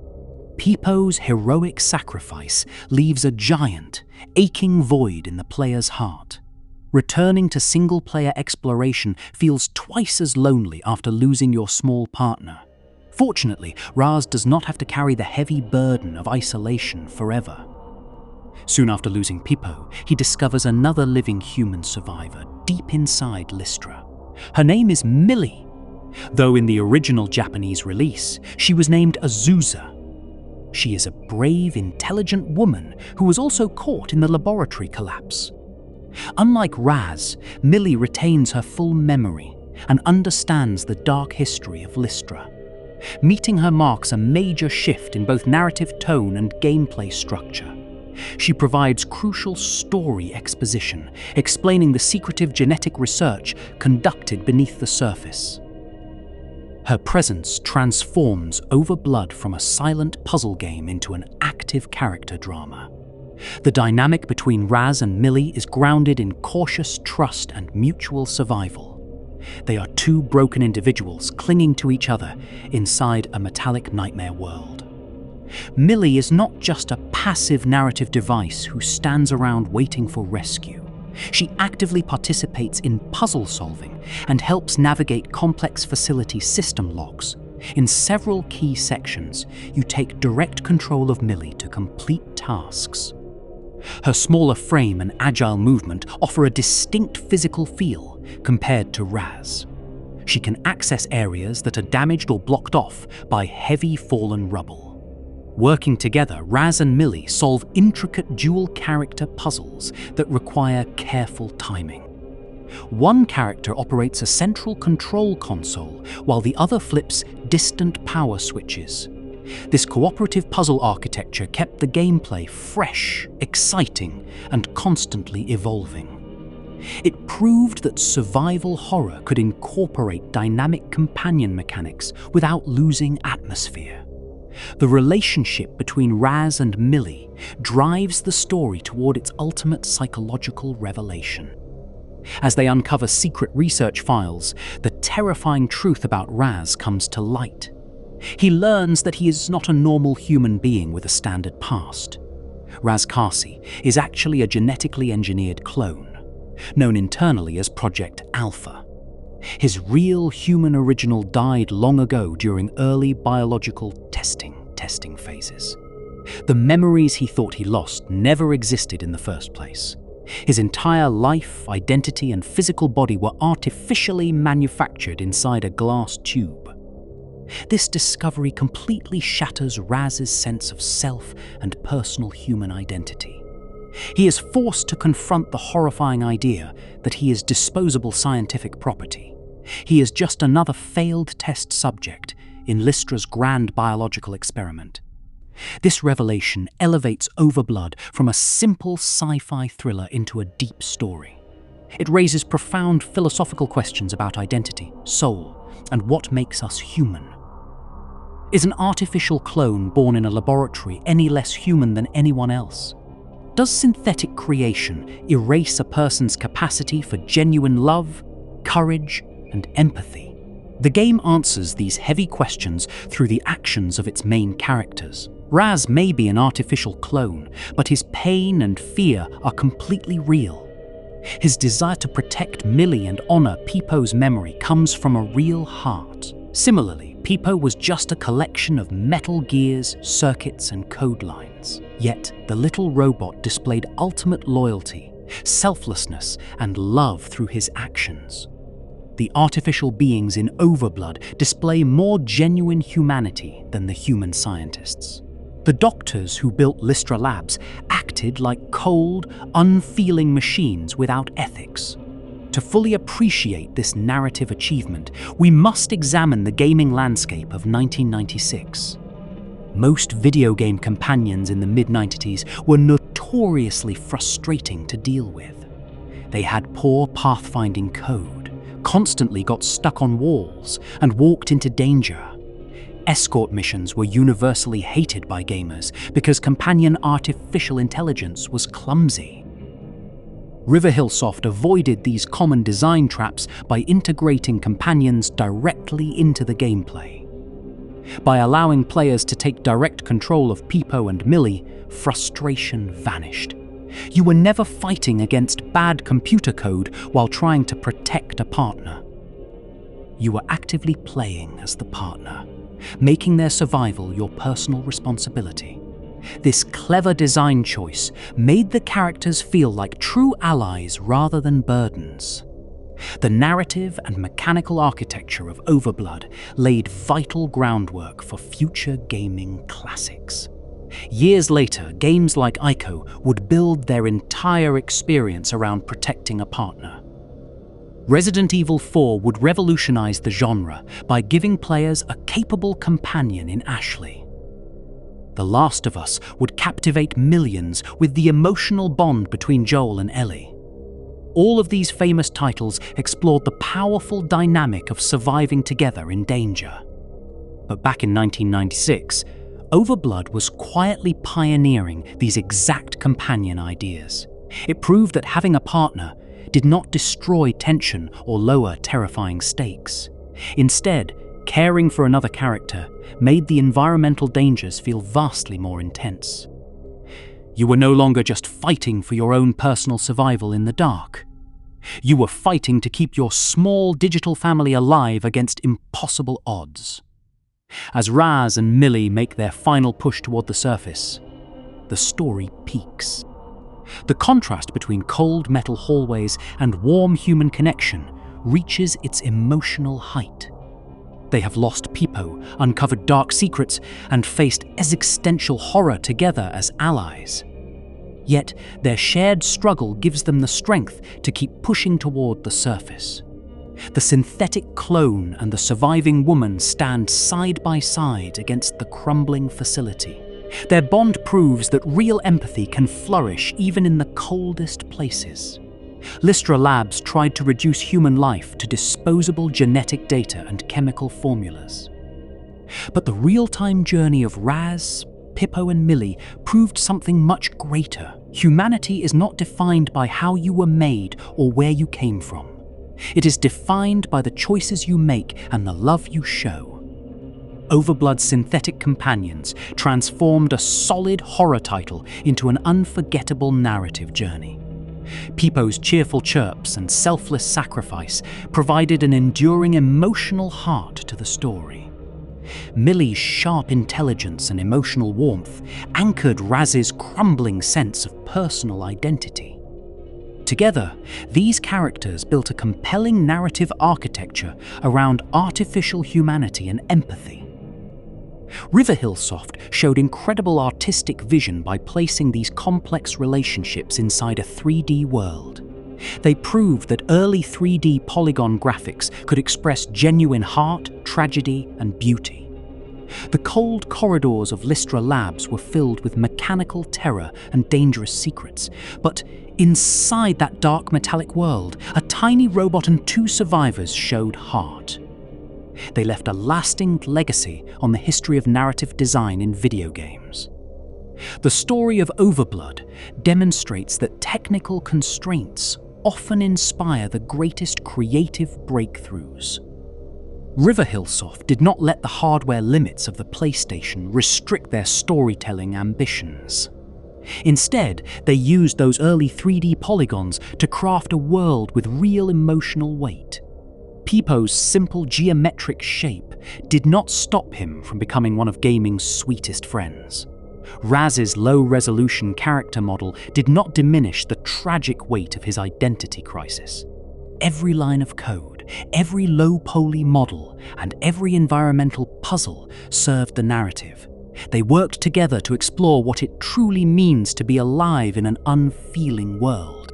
Pipo's heroic sacrifice leaves a giant, aching void in the player's heart. Returning to single-player exploration feels twice as lonely after losing your small partner. Fortunately, Raz does not have to carry the heavy burden of isolation forever. Soon after losing Pipo, he discovers another living human survivor deep inside Lystra. Her name is Millie, though in the original Japanese release, she was named Azusa. She is a brave, intelligent woman who was also caught in the laboratory collapse. Unlike Raz, Millie retains her full memory and understands the dark history of Lystra. Meeting her marks a major shift in both narrative tone and gameplay structure. She provides crucial story exposition, explaining the secretive genetic research conducted beneath the surface. Her presence transforms Overblood from a silent puzzle game into an active character drama. The dynamic between Raz and Millie is grounded in cautious trust and mutual survival. They are two broken individuals clinging to each other inside a metallic nightmare world. Millie is not just a passive narrative device who stands around waiting for rescue. She actively participates in puzzle solving and helps navigate complex facility system logs. In several key sections, you take direct control of Millie to complete tasks. Her smaller frame and agile movement offer a distinct physical feel compared to Raz. She can access areas that are damaged or blocked off by heavy fallen rubble. Working together, Raz and Millie solve intricate dual-character puzzles that require careful timing. One character operates a central control console, while the other flips distant power switches. This cooperative puzzle architecture kept the gameplay fresh, exciting, and constantly evolving. It proved that survival horror could incorporate dynamic companion mechanics without losing atmosphere. The relationship between Raz and Millie drives the story toward its ultimate psychological revelation. As they uncover secret research files, the terrifying truth about Raz comes to light. He learns that he is not a normal human being with a standard past. Raz Kasi is actually a genetically engineered clone, known internally as Project Alpha. His real human original died long ago during early biological testing phases. The memories he thought he lost never existed in the first place. His entire life, identity, and physical body were artificially manufactured inside a glass tube. This discovery completely shatters Raz's sense of self and personal human identity. He is forced to confront the horrifying idea that he is disposable scientific property. He is just another failed test subject in Lystra's grand biological experiment. This revelation elevates Overblood from a simple sci-fi thriller into a deep story. It raises profound philosophical questions about identity, soul, and what makes us human. Is an artificial clone born in a laboratory any less human than anyone else? Does synthetic creation erase a person's capacity for genuine love, courage, and empathy? The game answers these heavy questions through the actions of its main characters. Raz may be an artificial clone, but his pain and fear are completely real. His desire to protect Millie and honor Pipo's memory comes from a real heart. Similarly, Pipo was just a collection of metal gears, circuits, and code lines. Yet, the little robot displayed ultimate loyalty, selflessness, and love through his actions. The artificial beings in Overblood display more genuine humanity than the human scientists. The doctors who built Lystra Labs acted like cold, unfeeling machines without ethics. To fully appreciate this narrative achievement, we must examine the gaming landscape of 1996. Most video game companions in the mid-90s were notoriously frustrating to deal with. They had poor pathfinding code, constantly got stuck on walls, and walked into danger. Escort missions were universally hated by gamers because companion artificial intelligence was clumsy. Riverhillsoft avoided these common design traps by integrating companions directly into the gameplay. By allowing players to take direct control of Pipo and Millie, frustration vanished. You were never fighting against bad computer code while trying to protect a partner. You were actively playing as the partner, making their survival your personal responsibility. This clever design choice made the characters feel like true allies rather than burdens. The narrative and mechanical architecture of Overblood laid vital groundwork for future gaming classics. Years later, games like Ico would build their entire experience around protecting a partner. Resident Evil 4 would revolutionize the genre by giving players a capable companion in Ashley. The Last of Us would captivate millions with the emotional bond between Joel and Ellie. All of these famous titles explored the powerful dynamic of surviving together in danger. But back in 1996, Overblood was quietly pioneering these exact companion ideas. It proved that having a partner did not destroy tension or lower terrifying stakes. Instead, caring for another character made the environmental dangers feel vastly more intense. You were no longer just fighting for your own personal survival in the dark. You were fighting to keep your small digital family alive against impossible odds. As Raz and Millie make their final push toward the surface, the story peaks. The contrast between cold metal hallways and warm human connection reaches its emotional height. They have lost Pipo, uncovered dark secrets, and faced existential horror together as allies. Yet their shared struggle gives them the strength to keep pushing toward the surface. The synthetic clone and the surviving woman stand side by side against the crumbling facility. Their bond proves that real empathy can flourish even in the coldest places. Lystra Labs tried to reduce human life to disposable genetic data and chemical formulas. But the real-time journey of Raz, Pipo and Millie proved something much greater. Humanity is not defined by how you were made or where you came from. It is defined by the choices you make and the love you show. Overblood's synthetic companions transformed a solid horror title into an unforgettable narrative journey. Pipo's cheerful chirps and selfless sacrifice provided an enduring emotional heart to the story. Millie's sharp intelligence and emotional warmth anchored Raz's crumbling sense of personal identity. Together, these characters built a compelling narrative architecture around artificial humanity and empathy. Riverhillsoft showed incredible artistic vision by placing these complex relationships inside a 3D world. They proved that early 3D polygon graphics could express genuine heart, tragedy, and beauty. The cold corridors of Lystra Labs were filled with mechanical terror and dangerous secrets, but inside that dark metallic world, a tiny robot and two survivors showed heart. They left a lasting legacy on the history of narrative design in video games. The story of Overblood demonstrates that technical constraints often inspire the greatest creative breakthroughs. Riverhillsoft did not let the hardware limits of the PlayStation restrict their storytelling ambitions. Instead, they used those early 3D polygons to craft a world with real emotional weight. Pipo's simple geometric shape did not stop him from becoming one of gaming's sweetest friends. Raz's low-resolution character model did not diminish the tragic weight of his identity crisis. Every line of code, every low-poly model, and every environmental puzzle served the narrative. They worked together to explore what it truly means to be alive in an unfeeling world.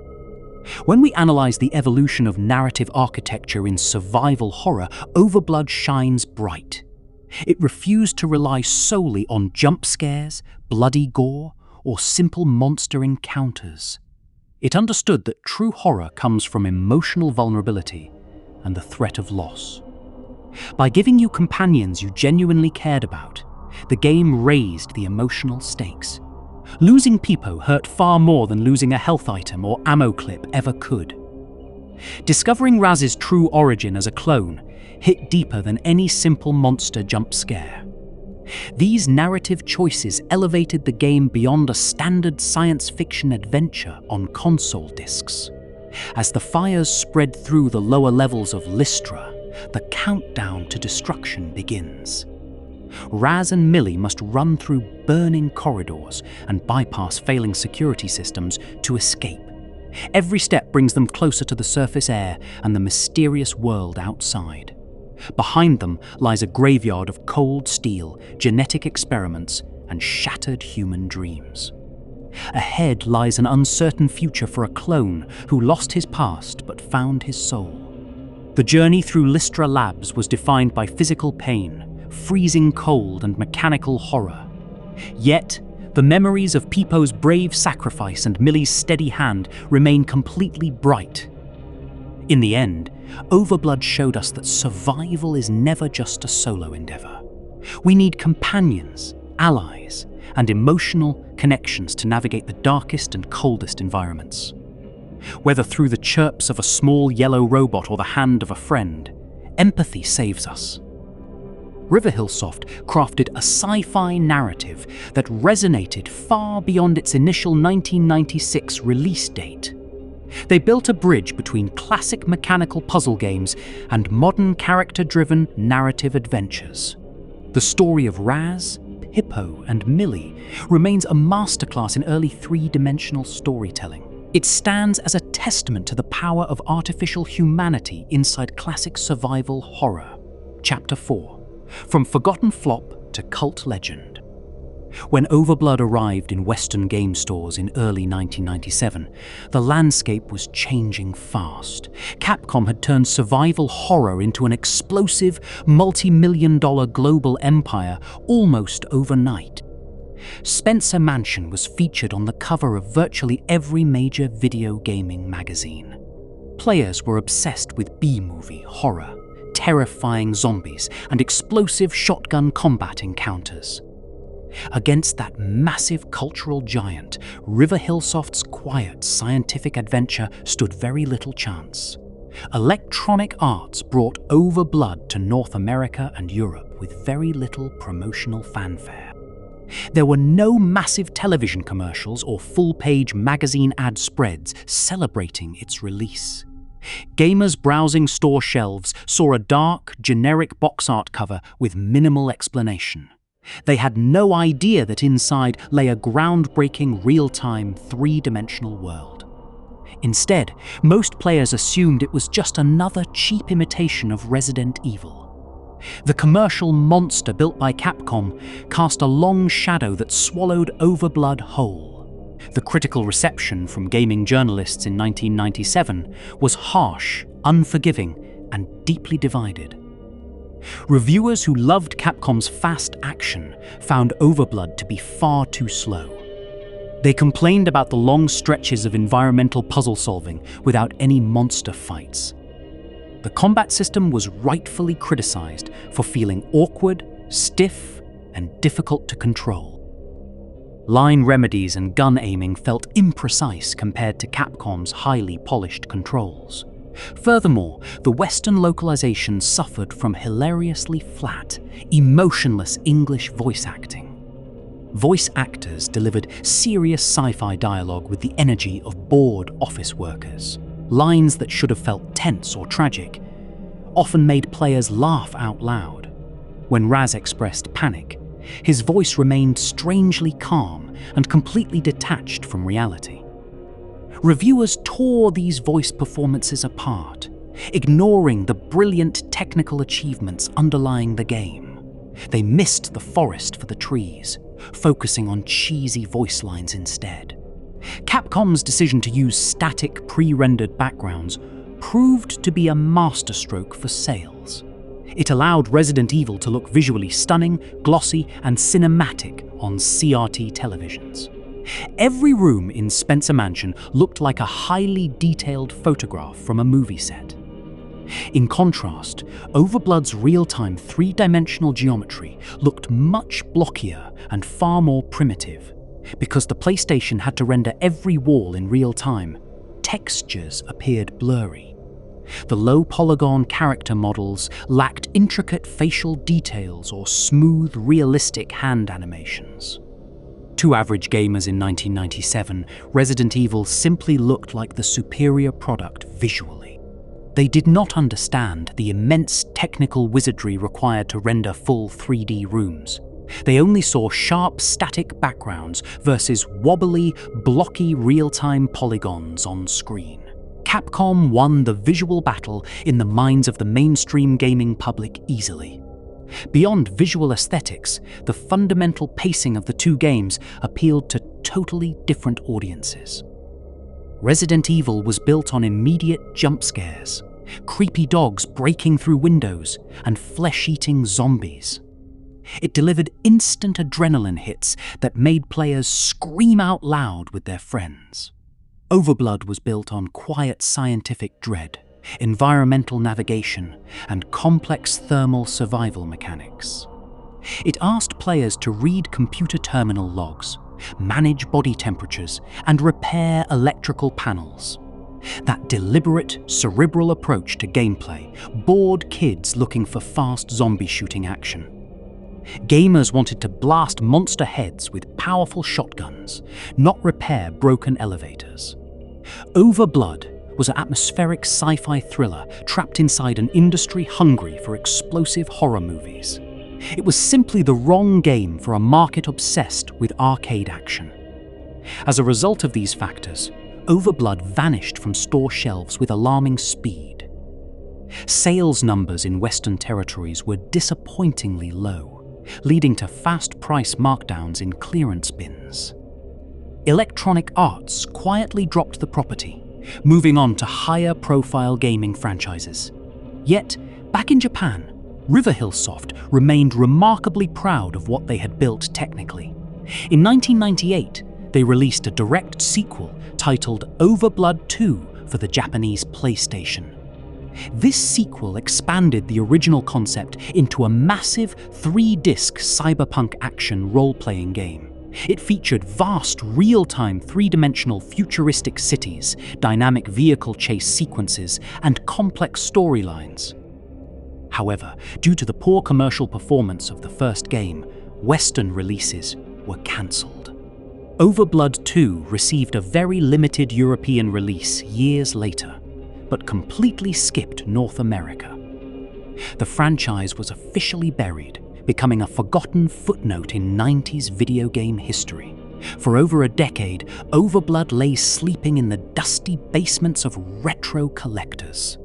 When we analyze the evolution of narrative architecture in survival horror, Overblood shines bright. It refused to rely solely on jump scares, bloody gore, or simple monster encounters. It understood that true horror comes from emotional vulnerability and the threat of loss. By giving you companions you genuinely cared about, the game raised the emotional stakes. Losing Pipo hurt far more than losing a health item or ammo clip ever could. Discovering Raz's true origin as a clone hit deeper than any simple monster jump scare. These narrative choices elevated the game beyond a standard science fiction adventure on console discs. As the fires spread through the lower levels of Lystra, the countdown to destruction begins. Raz and Millie must run through burning corridors and bypass failing security systems to escape. Every step brings them closer to the surface air and the mysterious world outside. Behind them lies a graveyard of cold steel, genetic experiments, and shattered human dreams. Ahead lies an uncertain future for a clone who lost his past but found his soul. The journey through Lystra Labs was defined by physical pain, freezing cold, and mechanical horror. Yet, the memories of Pipo's brave sacrifice and Millie's steady hand remain completely bright. In the end, Overblood showed us that survival is never just a solo endeavor. We need companions, allies, and emotional connections to navigate the darkest and coldest environments. Whether through the chirps of a small yellow robot or the hand of a friend, empathy saves us. Riverhillsoft crafted a sci-fi narrative that resonated far beyond its initial 1996 release date. They built a bridge between classic mechanical puzzle games and modern character-driven narrative adventures. The story of Raz, Pipo, and Millie remains a masterclass in early three-dimensional storytelling. It stands as a testament to the power of artificial humanity inside classic survival horror. Chapter 4. From Forgotten Flop to Cult Legend. When Overblood arrived in Western game stores in early 1997, the landscape was changing fast. Capcom had turned survival horror into an explosive, multi-million-dollar global empire almost overnight. Spencer Mansion was featured on the cover of virtually every major video gaming magazine. Players were obsessed with B-movie horror, terrifying zombies, and explosive shotgun combat encounters. Against that massive cultural giant, Riverhillsoft's quiet scientific adventure stood very little chance. Electronic Arts brought Overblood to North America and Europe with very little promotional fanfare. There were no massive television commercials or full-page magazine ad spreads celebrating its release. Gamers browsing store shelves saw a dark, generic box art cover with minimal explanation. They had no idea that inside lay a groundbreaking, real-time, three-dimensional world. Instead, most players assumed it was just another cheap imitation of Resident Evil. The commercial monster built by Capcom cast a long shadow that swallowed Overblood whole. The critical reception from gaming journalists in 1997 was harsh, unforgiving, and deeply divided. Reviewers who loved Capcom's fast action found Overblood to be far too slow. They complained about the long stretches of environmental puzzle solving without any monster fights. The combat system was rightfully criticized for feeling awkward, stiff, and difficult to control. Line remedies and gun aiming felt imprecise compared to Capcom's highly polished controls. Furthermore, the Western localization suffered from hilariously flat, emotionless English voice acting. Voice actors delivered serious sci-fi dialogue with the energy of bored office workers. Lines that should have felt tense or tragic often made players laugh out loud. When Raz expressed panic, his voice remained strangely calm and completely detached from reality. Reviewers tore these voice performances apart, ignoring the brilliant technical achievements underlying the game. They missed the forest for the trees, focusing on cheesy voice lines instead. Capcom's decision to use static pre-rendered backgrounds proved to be a masterstroke for sales. It allowed Resident Evil to look visually stunning, glossy, and cinematic on CRT televisions. Every room in Spencer Mansion looked like a highly detailed photograph from a movie set. In contrast, Overblood's real-time three-dimensional geometry looked much blockier and far more primitive. Because the PlayStation had to render every wall in real time, textures appeared blurry. The low-polygon character models lacked intricate facial details or smooth, realistic hand animations. To average gamers in 1997, Resident Evil simply looked like the superior product visually. They did not understand the immense technical wizardry required to render full 3D rooms. They only saw sharp static backgrounds versus wobbly, blocky real-time polygons on screen. Capcom won the visual battle in the minds of the mainstream gaming public easily. Beyond visual aesthetics, the fundamental pacing of the two games appealed to totally different audiences. Resident Evil was built on immediate jump scares, creepy dogs breaking through windows, and flesh-eating zombies. It delivered instant adrenaline hits that made players scream out loud with their friends. Overblood was built on quiet scientific dread, environmental navigation, and complex thermal survival mechanics. It asked players to read computer terminal logs, manage body temperatures, and repair electrical panels. That deliberate, cerebral approach to gameplay bored kids looking for fast zombie shooting action. Gamers wanted to blast monster heads with powerful shotguns, not repair broken elevators. Overblood was an atmospheric sci-fi thriller trapped inside an industry hungry for explosive horror movies. It was simply the wrong game for a market obsessed with arcade action. As a result of these factors, Overblood vanished from store shelves with alarming speed. Sales numbers in Western territories were disappointingly low, leading to fast price markdowns in clearance bins. Electronic Arts quietly dropped the property, moving on to higher-profile gaming franchises. Yet, back in Japan, Riverhill Soft remained remarkably proud of what they had built technically. In 1998, they released a direct sequel titled Overblood 2 for the Japanese PlayStation. This sequel expanded the original concept into a massive 3-disc cyberpunk action role-playing game. It featured vast, real-time, three-dimensional futuristic cities, dynamic vehicle chase sequences, and complex storylines. However, due to the poor commercial performance of the first game, Western releases were cancelled. Overblood 2 received a very limited European release years later, but completely skipped North America. The franchise was officially buried, becoming a forgotten footnote in 90s video game history. For over a decade, Overblood lay sleeping in the dusty basements of retro collectors.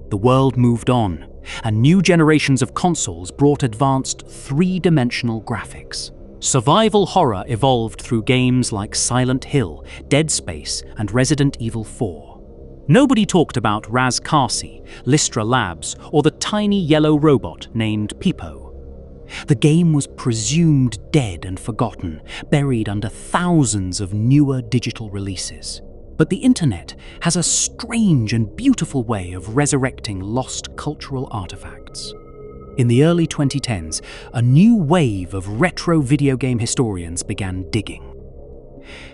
The world moved on, and new generations of consoles brought advanced three-dimensional graphics. Survival horror evolved through games like Silent Hill, Dead Space, and Resident Evil 4. Nobody talked about Raz Kasi, Lystra Labs, or the tiny yellow robot named Pipo. The game was presumed dead and forgotten, buried under thousands of newer digital releases. But the internet has a strange and beautiful way of resurrecting lost cultural artifacts. In the early 2010s, a new wave of retro video game historians began digging.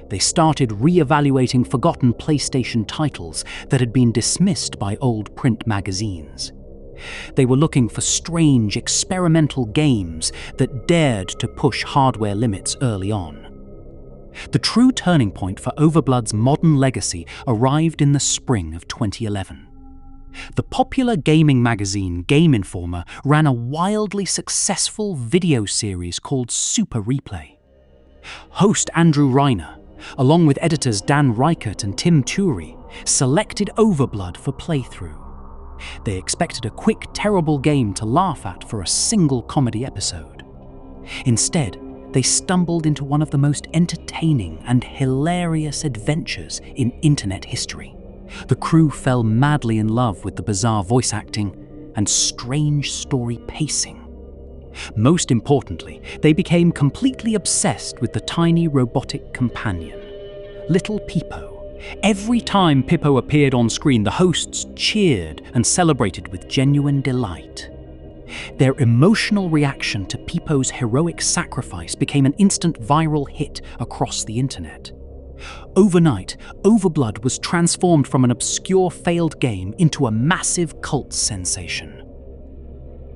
They started re-evaluating forgotten PlayStation titles that had been dismissed by old print magazines. They were looking for strange, experimental games that dared to push hardware limits early on. The true turning point for Overblood's modern legacy arrived in the spring of 2011. The popular gaming magazine Game Informer ran a wildly successful video series called Super Replay. Host Andrew Reiner, along with editors Dan Reichert and Tim Turi, selected Overblood for playthrough. They expected a quick, terrible game to laugh at for a single comedy episode. Instead, they stumbled into one of the most entertaining and hilarious adventures in internet history. The crew fell madly in love with the bizarre voice acting and strange story pacing. Most importantly, they became completely obsessed with the tiny robotic companion, little Pipo. Every time Pipo appeared on screen, the hosts cheered and celebrated with genuine delight. Their emotional reaction to Pipo's heroic sacrifice became an instant viral hit across the internet. Overnight, Overblood was transformed from an obscure failed game into a massive cult sensation.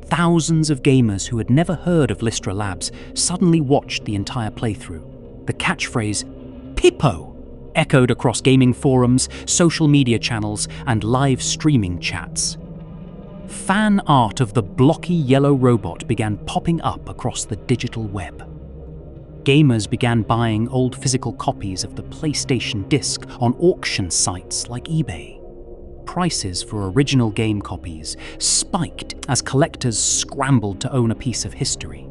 Thousands of gamers who had never heard of Lystra Labs suddenly watched the entire playthrough. The catchphrase, "Pipo!" echoed across gaming forums, social media channels, and live streaming chats. Fan art of the blocky yellow robot began popping up across the digital web. Gamers began buying old physical copies of the PlayStation disc on auction sites like eBay. Prices for original game copies spiked as collectors scrambled to own a piece of history.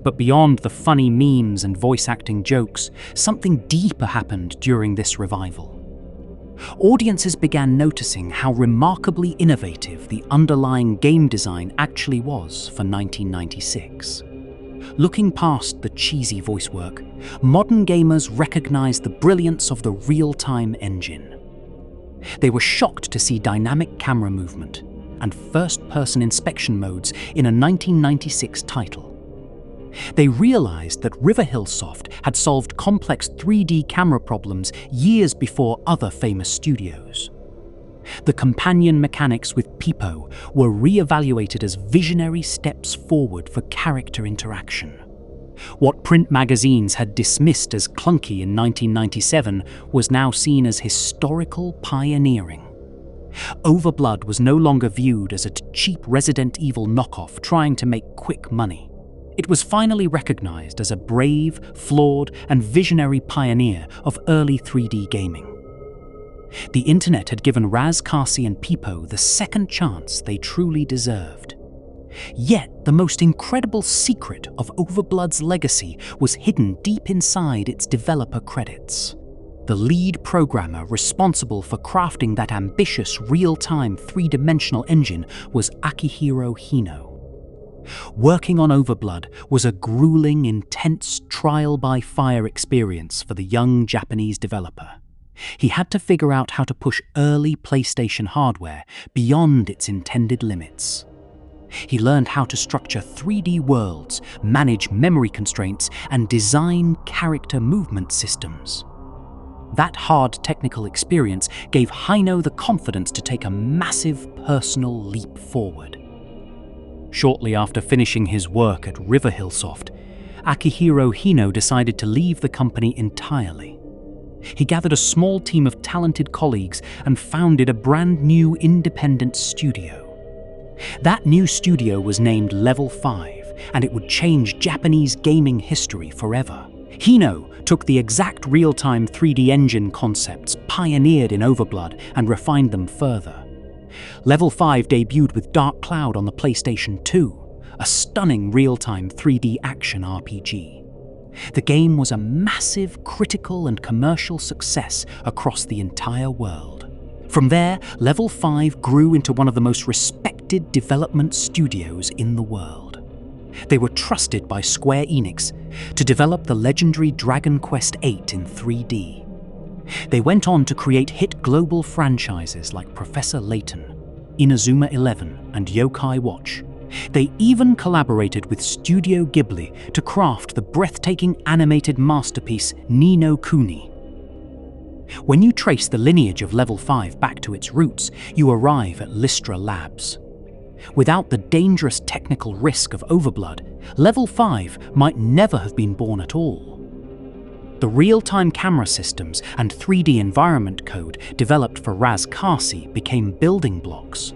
But beyond the funny memes and voice acting jokes, something deeper happened during this revival. Audiences began noticing how remarkably innovative the underlying game design actually was for 1996. Looking past the cheesy voice work, modern gamers recognized the brilliance of the real-time engine. They were shocked to see dynamic camera movement and first-person inspection modes in a 1996 title. They realized that Riverhillsoft had solved complex 3D camera problems years before other famous studios. The companion mechanics with Pipo were re-evaluated as visionary steps forward for character interaction. What print magazines had dismissed as clunky in 1997 was now seen as historical pioneering. Overblood was no longer viewed as a cheap Resident Evil knockoff trying to make quick money. It was finally recognized as a brave, flawed, and visionary pioneer of early 3D gaming. The internet had given Raz, Kasi, and Pipo the second chance they truly deserved. Yet, the most incredible secret of Overblood's legacy was hidden deep inside its developer credits. The lead programmer responsible for crafting that ambitious real-time three-dimensional engine was Akihiro Hino. Working on Overblood was a grueling, intense trial-by-fire experience for the young Japanese developer. He had to figure out how to push early PlayStation hardware beyond its intended limits. He learned how to structure 3D worlds, manage memory constraints, and design character movement systems. That hard technical experience gave Hino the confidence to take a massive personal leap forward. Shortly after finishing his work at Riverhillsoft, Akihiro Hino decided to leave the company entirely. He gathered a small team of talented colleagues and founded a brand new independent studio. That new studio was named Level 5, and it would change Japanese gaming history forever. Hino took the exact real-time 3D engine concepts pioneered in Overblood and refined them further. Level 5 debuted with Dark Cloud on the PlayStation 2, a stunning real-time 3D action RPG. The game was a massive critical and commercial success across the entire world. From there, Level 5 grew into one of the most respected development studios in the world. They were trusted by Square Enix to develop the legendary Dragon Quest VIII in 3D. They went on to create hit global franchises like Professor Layton, Inazuma 11, and Yokai Watch. They even collaborated with Studio Ghibli to craft the breathtaking animated masterpiece Ni no Kuni. When you trace the lineage of Level 5 back to its roots, you arrive at Lystra Labs. Without the dangerous technical risk of Overblood, Level 5 might never have been born at all. The real-time camera systems and 3D environment code developed for Raz Kasi became building blocks.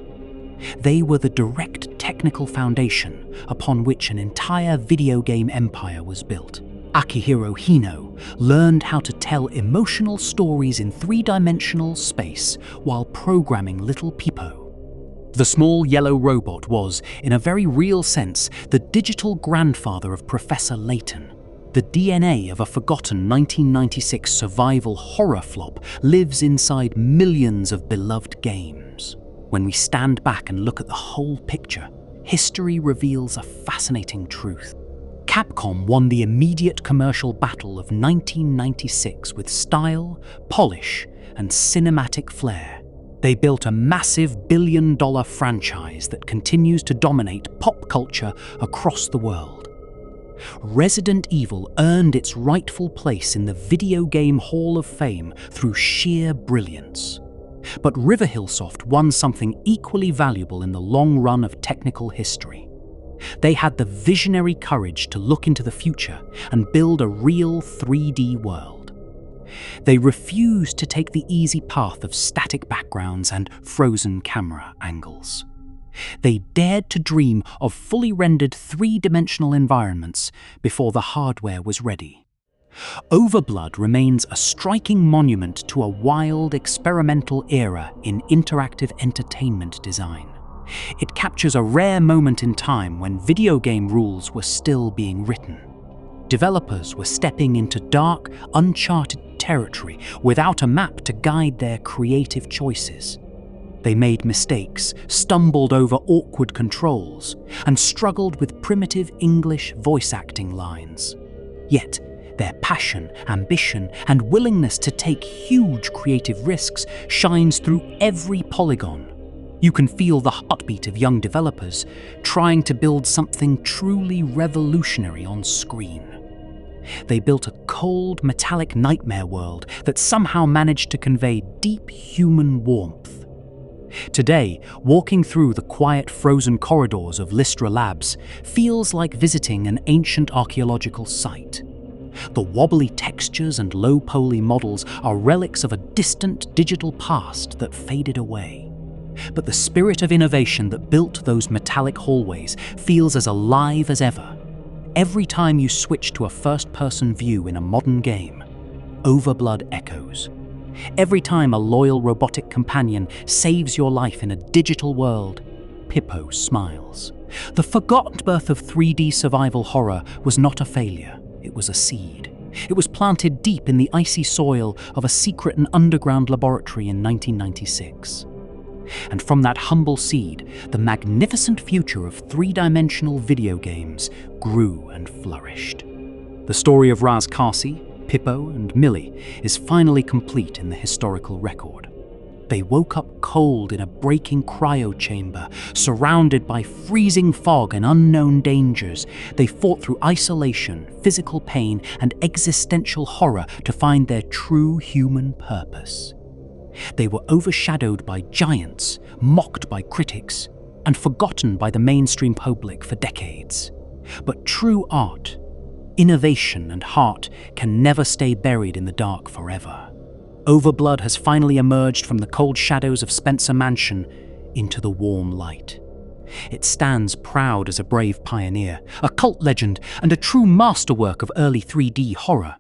They were the direct technical foundation upon which an entire video game empire was built. Akihiro Hino learned how to tell emotional stories in three-dimensional space while programming little Pipo. The small yellow robot was, in a very real sense, the digital grandfather of Professor Layton. The DNA of a forgotten 1996 survival horror flop lives inside millions of beloved games. When we stand back and look at the whole picture, history reveals a fascinating truth. Capcom won the immediate commercial battle of 1996 with style, polish, and cinematic flair. They built a massive billion-dollar franchise that continues to dominate pop culture across the world. Resident Evil earned its rightful place in the Video Game Hall of Fame through sheer brilliance. But Riverhillsoft won something equally valuable in the long run of technical history. They had the visionary courage to look into the future and build a real 3D world. They refused to take the easy path of static backgrounds and frozen camera angles. They dared to dream of fully rendered three-dimensional environments before the hardware was ready. Overblood remains a striking monument to a wild, experimental era in interactive entertainment design. It captures a rare moment in time when video game rules were still being written. Developers were stepping into dark, uncharted territory without a map to guide their creative choices. They made mistakes, stumbled over awkward controls, and struggled with primitive English voice acting lines. Yet, their passion, ambition, and willingness to take huge creative risks shines through every polygon. You can feel the heartbeat of young developers trying to build something truly revolutionary on screen. They built a cold, metallic nightmare world that somehow managed to convey deep human warmth. Today, walking through the quiet frozen corridors of Lystra Labs feels like visiting an ancient archaeological site. The wobbly textures and low-poly models are relics of a distant digital past that faded away. But the spirit of innovation that built those metallic hallways feels as alive as ever. Every time you switch to a first-person view in a modern game, Overblood echoes. Every time a loyal robotic companion saves your life in a digital world, Pipo smiles. The forgotten birth of 3D survival horror was not a failure, it was a seed. It was planted deep in the icy soil of a secret and underground laboratory in 1996. And from that humble seed, the magnificent future of three-dimensional video games grew and flourished. The story of Raz Kasi, Pipo, and Millie is finally complete in the historical record. They woke up cold in a breaking cryo chamber, surrounded by freezing fog and unknown dangers. They fought through isolation, physical pain, and existential horror to find their true human purpose. They were overshadowed by giants, mocked by critics, and forgotten by the mainstream public for decades. But true art, innovation, and heart can never stay buried in the dark forever. Overblood has finally emerged from the cold shadows of Spencer Mansion into the warm light. It stands proud as a brave pioneer, a cult legend, and a true masterwork of early 3D horror.